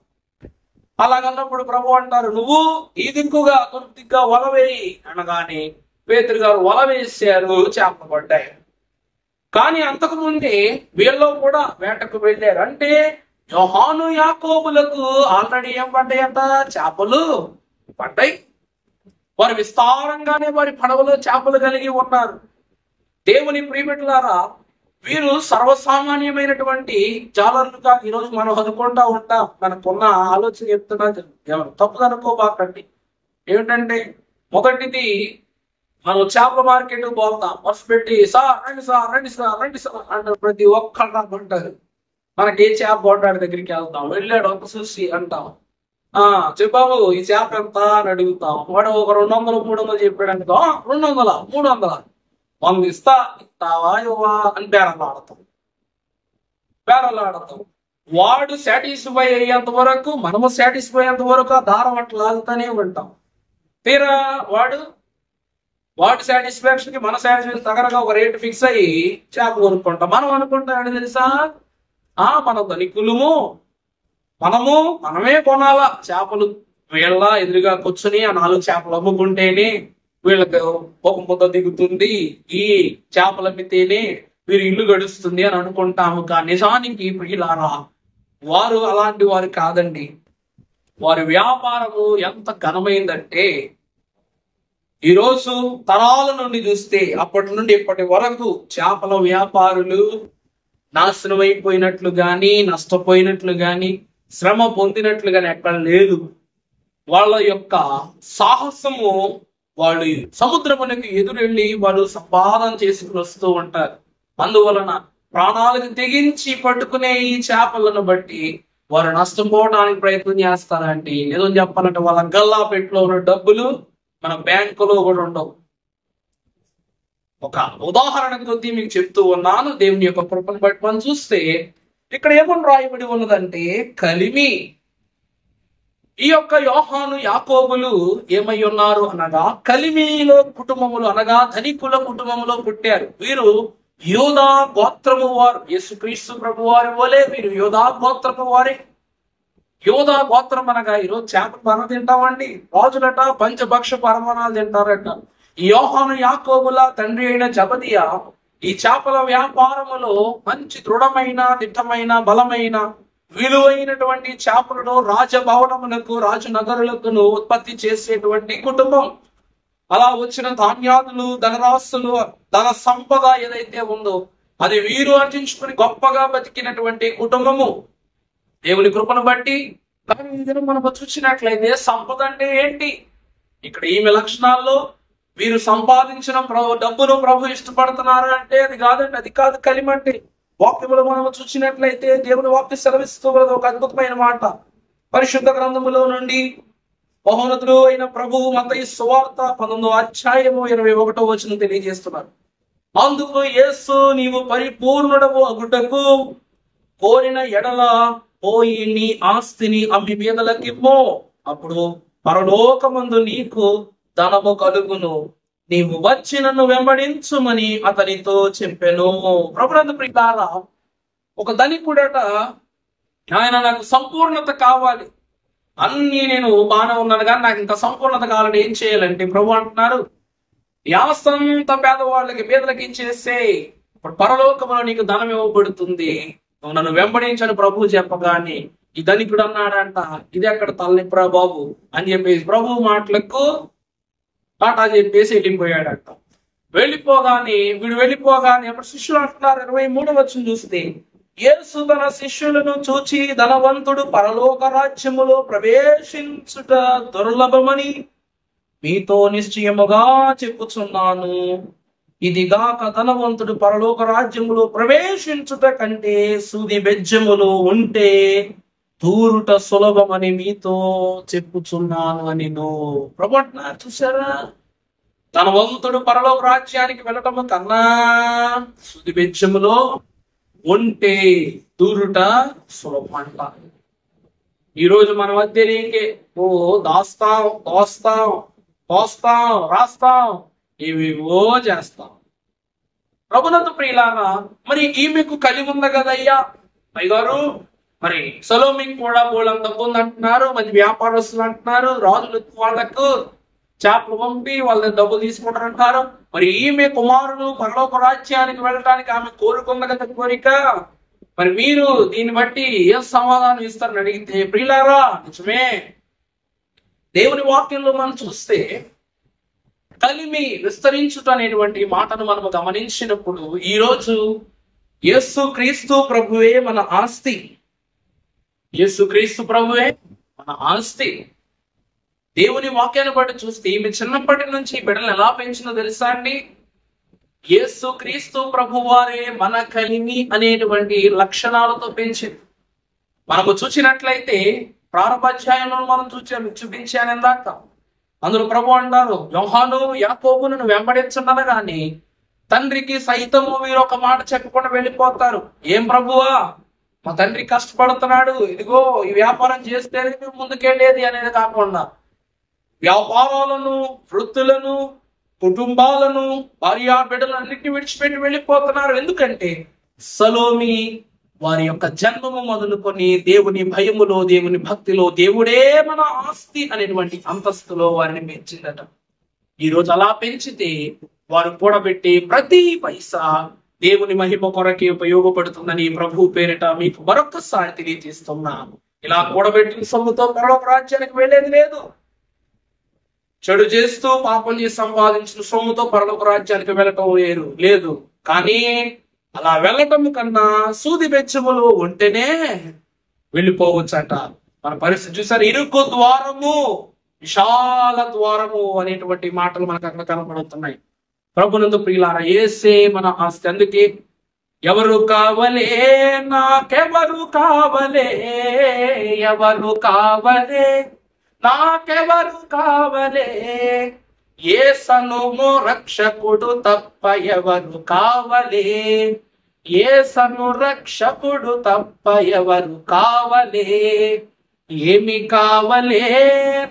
అలాగన్నప్పుడు ప్రభు అంటారు, నువ్వు ఈ దిక్కుగా దిగ్గా వల వేయి అనగానే పేతురు గారు వల వేశారు, చేపలు పడ్డాయి. కానీ అంతకు ముందే వీళ్ళు కూడా వేటకు వెళ్ళారు. అంటే యోహాను యాకోబులకు ఆల్రెడీ ఏం పడ్డాయంట, చేపలు పడ్డాయి. వారు విస్తారంగానే వారి పడవలో చేపలు కలిగి ఉన్నారు. దేవుని ప్రియబిడ్డలారా, వీరు సర్వసామాన్యమైనటువంటి జాలర్లుగా ఈరోజు మనం అనుకుంటా ఉంటాం. మనకున్న ఆలోచన చెప్తున్నా, ఎవరు తప్పుగా అనుకోబాకండి. ఏమిటంటే, మొదటిది, మనం చేపల మార్కెట్ పోతాం, బస్సు పెట్టి సార్ రండి సార్ రండి సార్ రండి సార్ అంటారు. ప్రతి ఒక్కళ్ళు అంటారు. మనకి ఏ చేప బోటాడి దగ్గరికి వెళ్తాం, వెళ్ళాడు ఒక చూసి అంటాం, చెప్పాము ఈ చేప ఎంత అని అడుగుతాం. వాడు ఒక 200 300 చెప్పాడు అనుకో, 200 300 100 ఇస్తావా ఇవ్వా అని బేరాలు ఆడతాం. వాడు సాటిస్ఫై అయ్యేంత వరకు, మనము సాటిస్ఫై అయ్యేంత వరకు ఆ దారం అట్లా లాగుతానే ఉంటాం. తీరా వాడి సాటిస్ఫాక్షన్ కి మన సాటిస్ఫాక్షన్ తగరగా ఒక రేటు ఫిక్స్ అయ్యి చేప కొనుక్కుంటాం. మనం అనుకుంటాం ఏంటి తెలుసా, మన ధనికులము, మనమే కొనాలా చేపలు. వీళ్ళ ఎదురుగా కూర్చుని ఆ 4 చేపలు అమ్ముకుంటేనే వీళ్ళకి ఒక ముద్ద దిగుతుంది, ఈ చేపలు అమ్మితేనే వీరు ఇల్లు గడుస్తుంది అని అనుకుంటాము. కానీ నిజానికి ప్రియులారా, వారు అలాంటి వారు కాదండి. వారి వ్యాపారము ఎంత ఘనమైందంటే, ఈరోజు తరాల నుండి చూస్తే అప్పటి నుండి ఇప్పటి వరకు చేపల వ్యాపారులు నాశనం అయిపోయినట్లు గాని, నష్టపోయినట్లు గాని, శ్రమ పొందినట్లు గాని ఎక్కడ లేదు. వాళ్ళ యొక్క సాహసము, వాళ్ళు సముద్రమునకు ఎదురెళ్ళి వాళ్ళు సంపాదన చేసుకుని వస్తూ ఉంటారు. అందువలన ప్రాణాలకు తెగించి పట్టుకునే ఈ చేపలను బట్టి వారు నష్టపోవడానికి ప్రయత్నం చేస్తారంటే, ఏదో చెప్పాలంటే వాళ్ళ గల్లా పెట్టులో ఉన్న డబ్బులు మన బ్యాంకులో కూడా ఉండవు. ఒక ఉదాహరణ కొద్దీ మీకు చెప్తూ ఉన్నాను. దేవుని యొక్క కృపను బట్టి మనం చూస్తే ఇక్కడ ఏమని రాయబడి ఉన్నదంటే, కలిమి. ఈ యొక్క యోహాను యాకోబులు ఏమై ఉన్నారు అనగా, కలిమిలో కుటుంబములు అనగా ధనికుల కుటుంబంలో పుట్టారు. వీరు యోధా గోత్రము వారు. యేసుక్రీస్తు ప్రభు వారి వలె వీరు యోధా గోత్రము వారే. యోధా గోత్రం అనగా, ఈరోజు చేపలు మనం తింటామండి, రాజులట పంచభక్ష పరమాణాలు తింటారట. ఈ యోహాను యాకోబుల తండ్రి అయిన జబదియా ఈ చేపల వ్యాపారములో మంచి దృఢమైన, దిట్టమైన, బలమైన, విలువైనటువంటి చేపలను రాజభవనములకు, రాజనగరులకు ఉత్పత్తి చేసేటువంటి కుటుంబం. అలా వచ్చిన ధాన్యాదులు, ధనరాశులు, ధన సంపద ఏదైతే ఉందో అది వీరు ఆర్జించుకుని గొప్పగా బతికినటువంటి కుటుంబము. దేవుని కృపను బట్టి. కానీ ఈ దినం మనం చూసినట్లయితే సంపద అంటే ఏంటి? ఇక్కడ ఈమె లక్షణాల్లో వీరు సంపాదించిన డబ్బును ప్రభు ఇష్టపడుతున్నారా అంటే అది కాదండి. అది కాదు కలిమి అంటే. వాక్యములు మనం చూసినట్లయితే దేవుని వాక్య సెలవిస్తూ ఒక అద్భుతమైన మాట పరిశుద్ధ గ్రంథములో నుండి మహోన్నతుడు అయిన ప్రభువు మత్తయి సువార్త 19వ అధ్యాయము 21వ వచనం తెలియజేస్తున్నారు. అందుకు యేసు, నీవు పరిపూర్ణుడవు అగుటకు కోరిన ఎడల పోయి నీ ఆస్తిని అమ్మి పేదలకిమ్మో, అప్పుడు పరలోకమందు నీకు ధనము కలుగును, నీవు వచ్చి నన్ను వెంబడించుమని అతనితో చెప్పెను. ప్రభునందు ప్రియులారా, ఒక ధనికుడట, ఆయన నాకు సంపూర్ణత కావాలి, అన్ని నేను బాగానే ఉన్నాను కానీ నాకు ఇంకా సంపూర్ణత కావాలని ఏం చేయాలంటే ప్రభు అంటున్నారు, ఈ ఆస్తంతా పేదవాళ్ళకి పేదలకి ఇచ్చేస్తే ఇప్పుడు పరలోకములో నీకు ధనం ఇవ్వబడుతుంది, నువ్వు నన్ను వెంబడించని ప్రభు చెప్పగానే ఈ ధనికుడు అన్నాడంట, ఇది ఎక్కడ తలనిప్పురా బాబు అని చెప్పేసి ప్రభు మాటలకు టాటా చెప్పేసి వెళ్ళిపోయాడంట. వీడు వెళ్ళిపోగానే అప్పుడు శిష్యులు అంటున్నారు 23వ వచనం చూస్తే, యేసు తన శిష్యులను చూచి, ధనవంతుడు పరలోక రాజ్యములో ప్రవేశించుట దుర్లభమని మీతో నిశ్చయముగా చెప్పుచున్నాను, ఇదిగాక ధనవంతుడు పరలోక రాజ్యములో ప్రవేశించుట కంటే సూది బెజ్జములు ఉంటే దూరుట సులభమని మీతో చెప్పుచున్నాను అని ప్రభు అంటున్నారు. చూసారా, ధనవంతుడు పరలోక రాజ్యానికి వెళ్ళటము కన్నా సూది బెజ్జములో ఉంటే దూరుట సులభం అంట. ఈరోజు మన మధ్యలోకే దాస్తాం, రాస్తాం, ఏవేవో చేస్తాం. ప్రభునందు ప్రియులారా, మరి ఈమెకు కలిమి ఉంది కదయ్యా అయ్యగారు, మరి సలోమికి కూడా బోళంత డబ్బు ఉంది అంటున్నారు, మరి వ్యాపారస్తులు అంటున్నారు, రాజులు వాళ్ళకు చేపలు పంపి వాళ్ళ డబ్బులు తీసుకుంటారంటారు. మరి ఈమె కుమారుడు పరలోక రాజ్యానికి వెళ్ళటానికి ఆమె కోరుకుంది కదా కోరిక, మరి మీరు దీన్ని బట్టి ఏ సమాధానం ఇస్తారని అడిగితే, ప్రియులారా నిజమే, దేవుని వాక్యంలో మనం చూస్తే కలిమి విస్తరించుట అనేటువంటి మాటను మనము గమనించినప్పుడు, ఈరోజు యేసు క్రీస్తు ప్రభువే మన ఆస్తి. యేసు క్రీస్తు ప్రభువే మన ఆస్తి. దేవుని వాక్యాన్ని బట్టి చూస్తే ఈమె చిన్నప్పటి నుంచి బిడ్డలు ఎలా పెంచిందో తెలుసా అండి? యేసు క్రీస్తు ప్రభువారే మన కలిమి అనేటువంటి లక్షణాలతో పెంచింది. మనకు చూసినట్లయితే ప్రారంభాధ్యాయంలో మనం చూపించాను ఇందాక. అందులో ప్రభు అంటారు, యోహాను యాకోబును వెంబడించనగానే తండ్రికి సైతము వీరు ఒక మాట చెప్పకుండా వెళ్ళిపోతారు. ఏం ప్రభువా, మా తండ్రి కష్టపడుతున్నాడు, ఇదిగో ఈ వ్యాపారం చేస్తేనే మేము ముందుకెళ్ళేది అనేది కాకుండా వ్యాపారాలను, వృత్తులను, కుటుంబాలను, భార్యా బిడ్డలన్నిటిని విడిచిపెట్టి వెళ్ళిపోతున్నారు. ఎందుకంటే సలోమి వారి యొక్క జన్మము మొదలుకొని దేవుని భయములో, దేవుని భక్తిలో దేవుడే మన ఆస్తి అనేటువంటి అంతస్తులో వారిని పెంచిందట. ఈ రోజు అలా పెంచితే వారు కూడబెట్టి ప్రతి పైసా దేవుని మహిమ కొరకే ఉపయోగపడుతుందని ప్రభు పేరిట మీకు మరొకసారి తెలియజేస్తున్నాను. ఇలా కూడబెట్టిన సొమ్ముతో పరలోక రాజ్యానికి వెళ్ళేది లేదు. చెడు చేస్తూ పాపం చేసి సంపాదించిన సొమ్ముతో పరలోక రాజ్యానికి వెళ్ళటం లేదు. కానీ అలా వెళ్ళటం కన్నా సూది బెచ్చములు ఉంటేనే వెళ్ళిపోవచ్చట. మన పరిస్థితి చూసారు, ఇరుకు ద్వారము, విశాల ద్వారము అనేటువంటి మాటలు మనకు అక్కడ కనపడుతున్నాయి. ప్రభునందు ప్రియులారా, యేసే మన ఆస్తి. అందుకే ఎవరు కావలే, నాకెవరు కావలే, ఎవరు కావలే, నాకెవరు కావలే, యేసను రక్షకుడు తప్ప ఎవరు కావలే, యేసను రక్షకుడు తప్ప ఎవరు కావలే, ఏమి కావలే,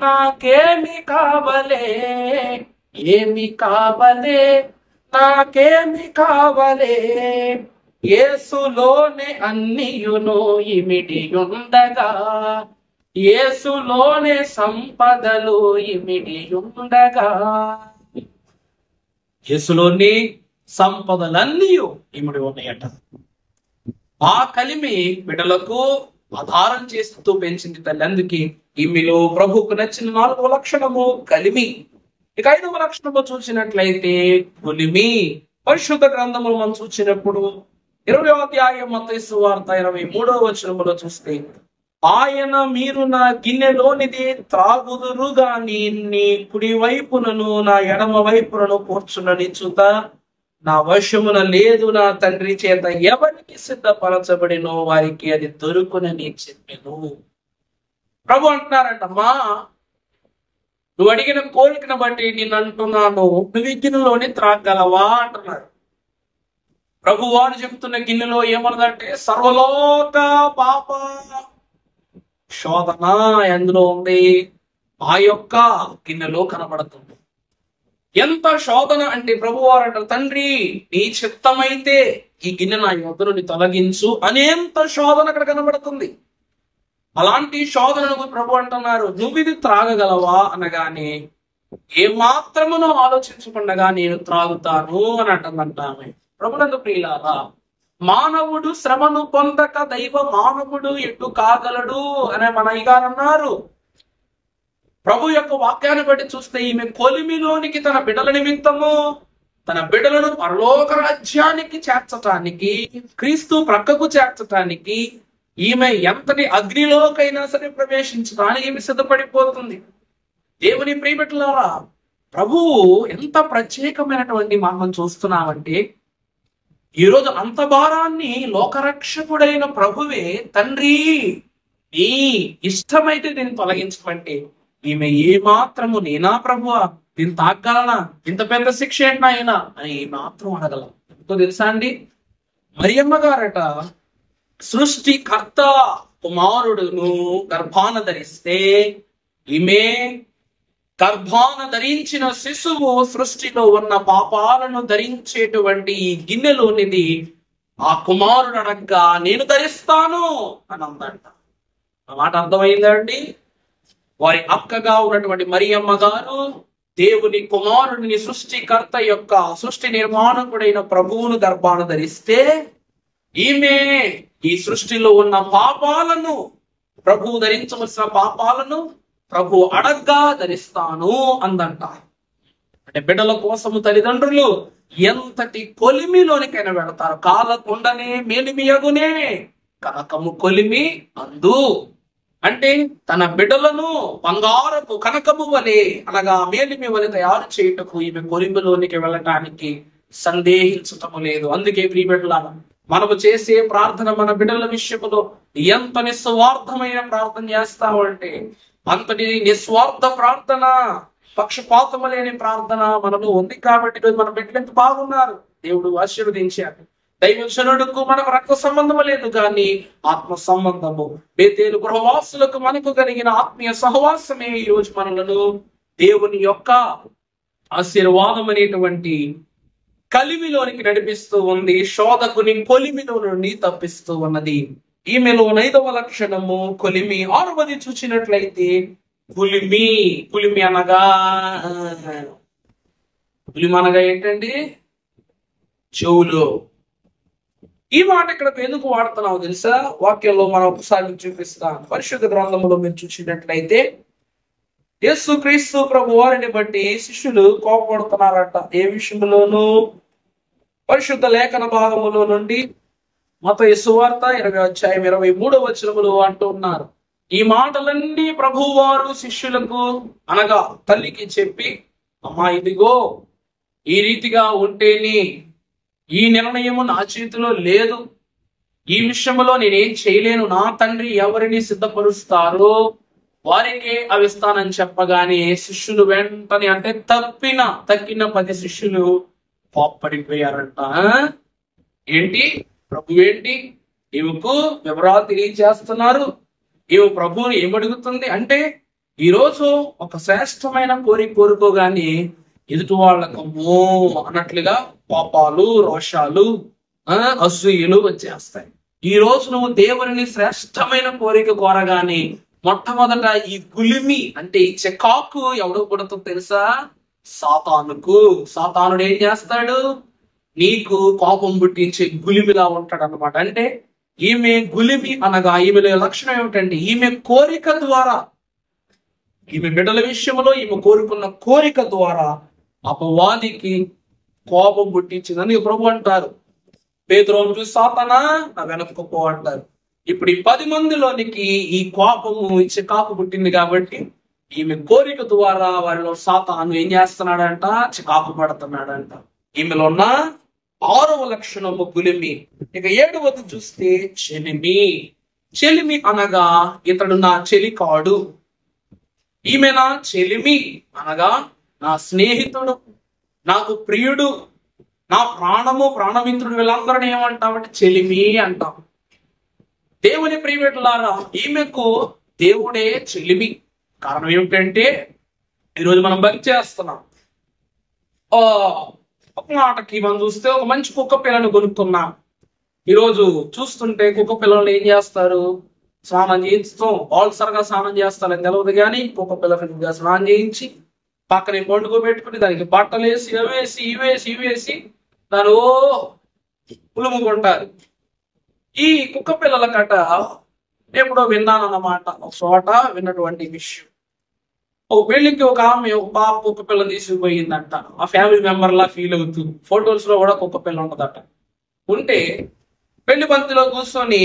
నాకేమి కావలే, ఏమి కావలే, నాకేమి కావలే, యేసులోనే అన్నియును ఇమిడి ఉండగా, యేసులోనే సంపదలు ఇమిడి ఉండగా. యేసులోని సంపదలన్నీ ఇమిడి ఉన్నాయట. ఆ కలిమి బిడ్డలకు ఆధారం చేస్తూ పెంచింది తల్లి. అందుకే ఈమెలో ప్రభుకు నచ్చిన 4వ లక్షణము కలిమి. ఇక 5వ లక్షణము చూసినట్లయితే కొలిమి. పరిశుద్ధ గ్రంథములు మనం చూసినప్పుడు 20వ అధ్యాయం మత్తయి సువార్త 23వ వచనములో చూస్తే, ఆయన మీరు నా గిన్నెలోనిది త్రాగుదురు గాని నీ కుడి వైపునను నా ఎడమ వైపునను కూర్చున్నని చూత నా వశమున లేదు, నా తండ్రి చేత ఎవరికి సిద్ధపరచబడినో వారికి అది దొరుకునని చెప్పాను. ప్రభు అంటున్నారంటమ్మా, నువ్వు అడిగిన కోరికను బట్టి నేను అంటున్నాను, నువ్వు ఈ గిన్నెలోని త్రాగలవా అంటున్నాడు. ప్రభు వారు చెప్తున్న గిన్నెలో ఏమన్నదంటే సర్వలోక పాప శోధన ఎందులో ఉంది, ఆ యొక్క గిన్నెలో కనబడుతుంది. ఎంత శోధన అంటే ప్రభువారు అంటారు, తండ్రి నీ చిత్తమైతే ఈ గిన్నె నా యొద్ద నుండి తొలగించు అనేంత శోధన అక్కడ కనబడుతుంది. అలాంటి శోధనను ప్రభు అంటున్నారు, నువ్వు ఇది త్రాగగలవా అనగానే ఏమాత్రమునో ఆలోచించకుండా నేను త్రాగుతాను అని అంటుందంట ఆమె. ప్రభునందు ప్రియులారా, మానవుడు శ్రమను పొందక దైవ మానవుడు ఎటు కాగలడు అనే మన అయ్యగారు అన్నారు. ప్రభు యొక్క వాక్యాన్ని బట్టి చూస్తే ఈమె కొలిమిలోనికి తన బిడ్డల నిమిత్తము, తన బిడ్డలను పరలోక రాజ్యానికి చేర్చటానికి, క్రీస్తు ప్రక్కకు చేర్చటానికి ఈమె ఎంతటి అగ్నిలోకైనా సరే ప్రవేశించడానికి ఈమె సిద్ధపడిపోతుంది. దేవుని ప్రియబిడ్డలారా, ప్రభువు ఎంత ప్రత్యేకమైనటువంటి మనం చూస్తున్నామంటే, ఈరోజు అంత భారాన్ని లోకరక్షకుడైన ప్రభువే తండ్రి నీ ఇష్టమైతే నేను తొలగించమంటే ఈమె ఏ మాత్రము నేనా ప్రభువా దీన్ని తాగలనా, ఇంత పెద్ద శిక్ష ఏంటి అయినా అని మాత్రం అడగల. ఎంతో తెలుసా అండి, మరియమ్మ గారట సృష్టికర్త కుమారుడును గర్భాన ధరిస్తే ఈమె గర్భాన ధరించిన శిశువు సృష్టిలో ఉన్న పాపాలను ధరించేటువంటి ఈ గిన్నెలోనిది ఆ కుమారుడు అనగా నేను ధరిస్తాను అని అందంట. ఆ మాట అర్థమైందండి. వారి అక్కగా ఉన్నటువంటి మరియమ్మ గారు దేవుని కుమారుడిని, సృష్టికర్త యొక్క సృష్టి నిర్మాణకుడైన ప్రభువును గర్భాన ధరిస్తే ఈమె ఈ సృష్టిలో ఉన్న పాపాలను, ప్రభువు ధరించవలసిన పాపాలను ప్రభు అడగ్గా ధరిస్తాను అందంట. అంటే బిడ్డల కోసము తల్లిదండ్రులు ఎంతటి కొలిమిలోనికైనా వెళతారు. కాలకుండనే మేలిమియగునే కనకము కొలిమి అందు. అంటే తన బిడ్డలను బంగారపు కనకము వలె అనగా మేలిమి వలె తయారు చేయుటకు ఈమె కొలిమిలోనికి వెళ్ళటానికి సందేహించటము లేదు. అందుకే ప్రియ బిడ్డలారా, మనము చేసే ప్రార్థన మన బిడ్డల విషయంలో ఎంత నిస్వార్థమైన ప్రార్థన చేస్తామంటే అంతటి నిస్వార్థ ప్రార్థన, పక్షపాతము లేని ప్రార్థన మనలో ఉంది. కాబట్టి ఈరోజు మన బిడ్డలు ఎంత బాగున్నారు, దేవుడు ఆశీర్వదించాడు. దైవజనుడుకు మనకు రక్త సంబంధం లేదు కానీ ఆత్మ సంబంధము. బేతేలు గృహవాసులకు మనకు కలిగిన ఆత్మీయ సహవాసమే ఈ రోజు మనలను దేవుని యొక్క ఆశీర్వాదం అనేటువంటి కలిమిలోనికి నడిపిస్తూ ఉంది. శోధకుని కొలిమిలో నుండి తప్పిస్తూ ఉన్నది. ఈమెలో 5వ లక్షణము కొలిమి. 6వది చూసినట్లయితే పులిమి. పులిమి అనగా ఏంటండి? చెవులు. ఈ మాట ఇక్కడ ఎందుకు వాడుతున్నావు తెలుసా? వాక్యంలో మనం ఒకసారి చూపిస్తాను. పరిశుద్ధ గ్రంథంలో మీరు చూసినట్లయితే యేసుక్రీస్తు ప్రభు వారిని బట్టి శిష్యులు కోపపడుతున్నారట. ఏ విషయంలోనూ? పరిశుద్ధ లేఖన భాగములో నుండి మత్తయి సువార్త 20:23 అంటూ ఉన్నారు. ఈ మాటలన్నీ ప్రభువారు శిష్యులకు అనగా తల్లికి చెప్పి, అమ్మా ఇదిగో ఈ రీతిగా ఉంటేనే, ఈ నిర్ణయము నా చేతిలో లేదు, ఈ విషయంలో నేనేం చేయలేను, నా తండ్రి ఎవరిని సిద్ధపరుస్తారో వారికే అవి ఇస్తానని చెప్పగానే శిష్యులు వెంటనే అంటే తక్కిన 10 శిష్యులు కోప్పడిపోయారంట. ఏంటి ప్రభు ఏంటి ఈమెకు వివరాలు తెలియజేస్తున్నారు, ఈమె ప్రభువుని ఏమడుగుతుంది అంటే ఈరోజు ఒక శ్రేష్టమైన కోరుకోగానే ఎదుటి వాళ్ళకు మో అన్నట్లుగా కోపాలు, రోషాలు, అసూయలు వచ్చేస్తాయి. ఈ రోజు నువ్వు దేవుని శ్రేష్టమైన కోరిక కోరగానే మొట్టమొదట ఈ గులిమి అంటే ఈ చికాకు ఎవడో పుడుతుందో తెలుసా? సాతానుకు. సాతానుడు ఏం చేస్తాడు? నీకు కోపం పుట్టించే గులిమిలా ఉంటాడు అన్నమాట. అంటే ఈమె గులిమి అనగా ఈమెలో లక్షణం ఏమిటంటే ఈమె కోరిక ద్వారా, ఈమె బిడ్డల విషయంలో ఈమె కోరుకున్న కోరిక ద్వారా అపవాదికి కోపం పుట్టించిందని ప్రభు అంటారు. పేతురును చూసి సాతానా నా వెనక్కు పో అంటారు. ఇప్పుడు ఈ 10 మందిలోనికి ఈ కోపము, ఈ చికాకు పుట్టింది కాబట్టి ఈమె కోరిక ద్వారా వారిలో సాతాను ఏం చేస్తున్నాడంట? చికాకు పడుతున్నాడంట. ఈమెలో ఉన్న 6వ లక్షణము గులిమి. ఇక 7వది చూస్తే చెలిమి. చెలిమి అనగా ఇతడు నా చెలికాడు, ఈమె నా చెలిమి అనగా నా స్నేహితుడు, నాకు ప్రియుడు, నా ప్రాణము, ప్రాణమిత్రుడు. వీళ్ళందరినీ ఏమంటామంటే చెలిమి అంటాం. దేవుని ప్రియమిత్రులారా, ఈమెకు దేవుడే చెలిమి. కారణం ఏమిటంటే ఈరోజు మనం భక్తి చేస్తున్నాం. ఒక మాటకి మనం చూస్తే ఒక మంచి కుక్క పిల్లను కొనుక్కున్నాం. ఈరోజు చూస్తుంటే కుక్క పిల్లలు ఏం చేస్తారు? స్నానం చేయించుతాం. వాళ్ళు సరగా స్నానం చేస్తారని తెలియదు కానీ కుక్క పిల్లకి స్నానం చేయించి పక్కనే పండుకోబెట్టుకుని దానికి బట్టలు వేసి ఇవేసి దాని పులుముకుంటారు. ఈ కుక్క పిల్లల కట ఎప్పుడో విన్నానన్నమాట. ఒక చోట విన్నటువంటి విషయం. ఒక పెళ్లికి ఒక ఆమె ఒక పాప కుక్క పిల్లని తీసుకుపోయిందంట. ఆ ఫ్యామిలీ మెంబర్ లా ఫీల్ అవుతూ ఫొటోస్ లో కూడా కుక్క పిల్ల ఉంటదట. ఉంటే పెళ్లి బంతిలో కూర్చొని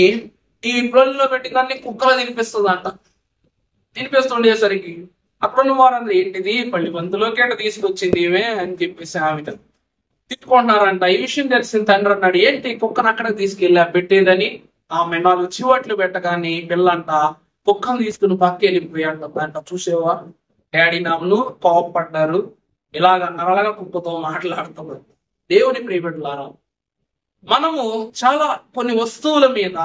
ఈ పిల్లల్లో పెట్టిందాన్ని కుక్కలు తినిపిస్తుందంట. తినిపిస్తుండేసరికి అప్పుడున్న వారందరూ ఏంటిది పల్లి బంతులోకి అంటే తీసుకొచ్చింది ఇవే అని చెప్పేసి ఆమె తిట్టుకుంటున్నారంట. ఈ విషయం తెలిసిన తండ్రి అన్నాడు, ఏంటి కుక్కను అక్కడ తీసుకెళ్ళా పెట్టేదని. ఆమె 4 చివట్లు పెట్టగానే పిల్లంట కుక్కను తీసుకుని పక్క వెళ్ళిపోయాడంట. చూసేవా డాడీ నామను కోపపడ్డారు, ఇలాగన్నారు, అలాగా కుక్కతో మాట్లాడుతున్నారు. దేవుని ప్రియబిడ్డలారా, మనము చాలా కొన్ని వస్తువుల మీద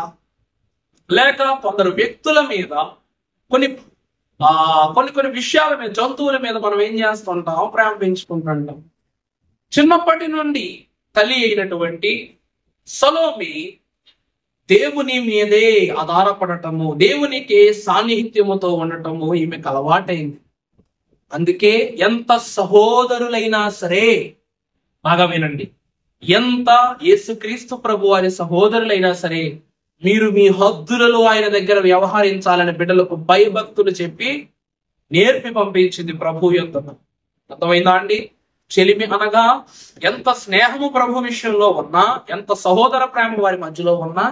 లేక కొందరు వ్యక్తుల మీద కొన్ని విషయాల మీద, జంతువుల మీద మనం ఏం చేస్తుంటాం? ప్రేమ పెంచుకుంటుంటాం. చిన్నప్పటి నుండి తల్లి అయినటువంటి సలోమి దేవుని మీదే ఆధారపడటము, దేవునికి సాన్నిహిత్యముతో ఉండటము ఈమెకు అలవాటైంది. అందుకే ఎంత సహోదరులైనా సరే, బాగా వినండి, ఎంత యేసుక్రీస్తు ప్రభు వారి సహోదరులైనా సరే మీరు మీ హద్దులలో ఆయన దగ్గర వ్యవహరించాలని బిడ్డలకు భయభక్తులు చెప్పి నేర్పి పంపించింది ప్రభు యొక్క. అర్థమైందా అండి? చెలిమి అనగా ఎంత స్నేహము ప్రభు విషయంలో ఉన్నా, ఎంత సహోదర ప్రేమ వారి మధ్యలో ఉన్నా,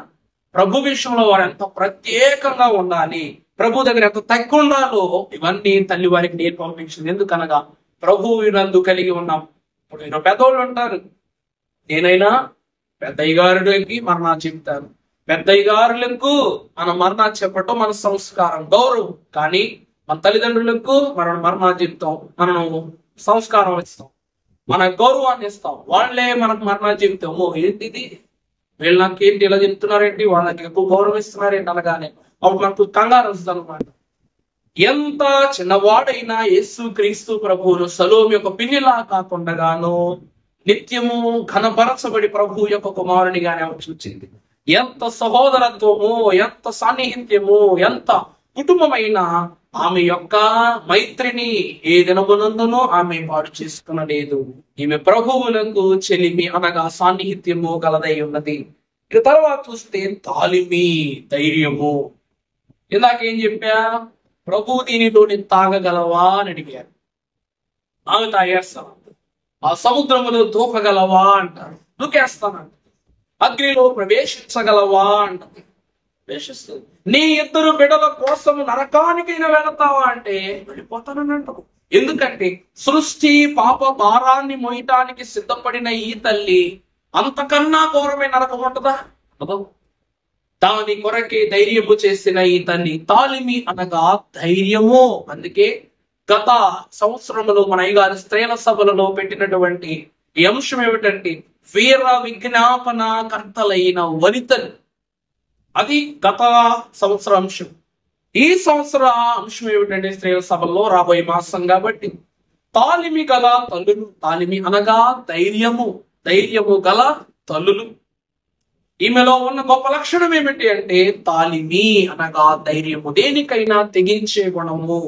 ప్రభు విషయంలో వారు ఎంత ప్రత్యేకంగా ఉండాలి, ప్రభు దగ్గర ఎంత తగ్గి ఉండాలో ఇవన్నీ తల్లి వారికి నేను పంపించింది. ఎందుకనగా ప్రభువు నందు కలిగి ఉన్నాం. ఇప్పుడు ఈరోజు పెద్దోళ్ళు ఉంటారు, నేనైనా పెద్దయ్య గారులకి మరణా చెప్తాను, పెద్దయ్య గారులకు మనం మరణా చెప్పటం మన సంస్కారం, గౌరవం. కానీ మన తల్లిదండ్రులకు మనం మరణా చెప్తాం, మనం సంస్కారం ఇస్తాం, మన గౌరవాన్ని ఇస్తాం. వాళ్ళే మనకు మరణా చెప్తాము, ఏంటిది వీళ్ళు నాకేంటి ఇలా చెప్తున్నారేంటి, వాళ్ళకి ఎక్కువ గౌరవం ఇస్తున్నారేంటి అనగానే అప్పుడు మనకు కంగారు వస్తుంది అనమాట. ఎంత చిన్నవాడైనా యేసు క్రీస్తు ప్రభువును సలోమి యొక్క పిన్నిలా కాకుండాను నిత్యము ఘనపరచబడి ప్రభు యొక్క కుమారునిగానే చూచింది. ఎంత సహోదరత్వము, ఎంత సాన్నిహిత్యము, ఎంత కుటుంబమైన ఆమె యొక్క మైత్రిని ఏ దినమునందునూ ఆమె పాడు చేసుకునలేదు. ఈమె ప్రభువులకు చెలిమి అనగా సాన్నిహిత్యము గలదై ఉన్నది. ఇక తర్వాత చూస్తే తాలిమి, ధైర్యము. ఇందాకేం చెప్పా, ప్రభు దీనిలోని తాగగలవా అని అడిగారు. ఆమె తాగేస్తాను. ఆ సముద్రములో దూకగలవా అంటారు, దూకేస్తానంట. అగ్నిలో ప్రవేశించగలవా అంటది, ప్రవేశిస్తుంది. నీ ఇద్దరు బిడ్డల కోసం నరకానికైనా వెళతావా అంటే వెళ్ళిపోతానని అంటావు. ఎందుకంటే సృష్టి పాప భారాన్ని మోయటానికి సిద్ధపడిన ఈ తల్లి అంతకన్నా ఘోరమైన నరకం ఉంటుందా? దాని కొరకే ధైర్యము చేసిన ఈ తల్లి. తాలిమి అనగా ధైర్యము. అందుకే గత సంవత్సరంలో మన అయ్యగారి స్త్రీల సభలలో పెట్టినటువంటి ఈ అంశం ఏమిటంటే వీర విజ్ఞాపన కర్తలైన వనితలు. అది గత సంవత్సర అంశం. ఈ సంవత్సర అంశం ఏమిటంటే స్త్రీల సభల్లో రాబోయే మాసం కాబట్టి తాలిమి గల తల్లులు. తాలిమి అనగా ధైర్యము, ధైర్యము గల తల్లులు. ఈమెలో ఉన్న గొప్ప లక్షణం ఏమిటి అంటే తాలిమి అనగా ధైర్యము, దేనికైనా తెగించే గుణము.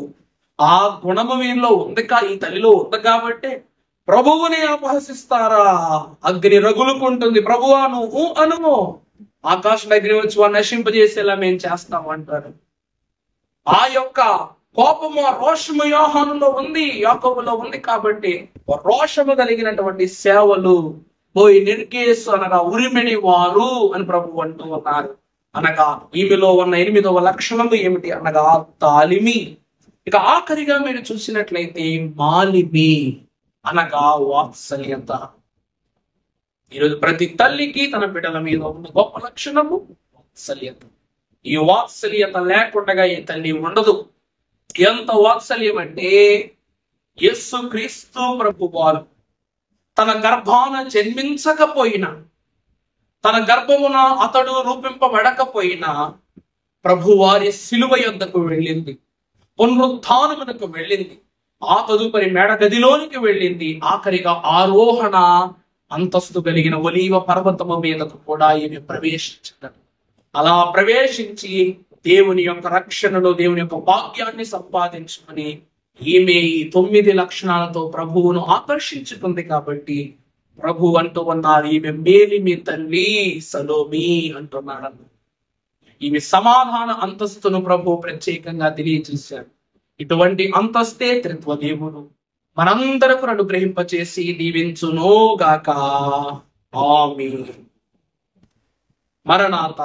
ఆ గుణము వీరిలో ఉంది, ఈ తల్లిలో ఉంది కాబట్టి ప్రభువుని అపహసిస్తారా, అగ్ని రగులుకుంటుంది, ప్రభువా నువ్వు అనుము, ఆకాశం అగ్ని వచ్చి వారు నశింపజేసేలా మేము చేస్తాం అంటారు. ఆ యొక్క కోపము, రోషము యోహానులో ఉంది, యాకోబులో ఉంది కాబట్టి రోషము కలిగినటువంటి సేవలు పోయి నిర్కేసు అనగా ఉరిమిడి వారు అని ప్రభు అంటూ ఉన్నారు. అనగా ఈమెలో ఉన్న 8వ లక్షణము ఏమిటి అనగా తాలిమి. ఇక ఆఖరిగా మీరు చూసినట్లయితే మాలిమి అనగా వాత్సల్యత. ఈరోజు ప్రతి తల్లికి తన బిడ్డల మీద ఉన్న గొప్ప లక్షణము వాత్సల్యత. ఈ వాత్సల్యత లేకుండా ఈ తల్లి ఉండదు. ఎంత వాత్సల్యం అంటే యేసు క్రీస్తు ప్రభు వారు తన గర్భాన జన్మించకపోయినా, తన గర్భమున అతడు రూపింపబడకపోయినా ప్రభు వారి సిలువ యొద్దకు వెళ్ళింది, పునరుత్థానమునకు వెళ్ళింది, ఆ తదుపరి మేడ గదిలోనికి వెళ్ళింది, ఆఖరిగా ఆరోహణ అంతస్తు కలిగిన ఒలీవ పర్వతము మీదకు కూడా ఈమె ప్రవేశించాడు. అలా ప్రవేశించి దేవుని యొక్క రక్షణలో దేవుని యొక్క భాగ్యాన్ని సంపాదించుకొని ఈమె ఈ 9 లక్షణాలతో ప్రభువును ఆకర్షించుకుంది. కాబట్టి ప్రభు అంటూ ఉన్నారు, ఈమె మేలిమి తల్లి సలోమి అంటున్నాడు. ఈమె సమాధాన అంతస్తును ప్రభు ప్రత్యేకంగా తెలియజేశాడు. ఇటువంటి అంతస్తే త్రిత్వ దేవుడు మనందరకు అనుగ్రహింపచేసి దీవించును గాక. ఆమేన్. మరణాత.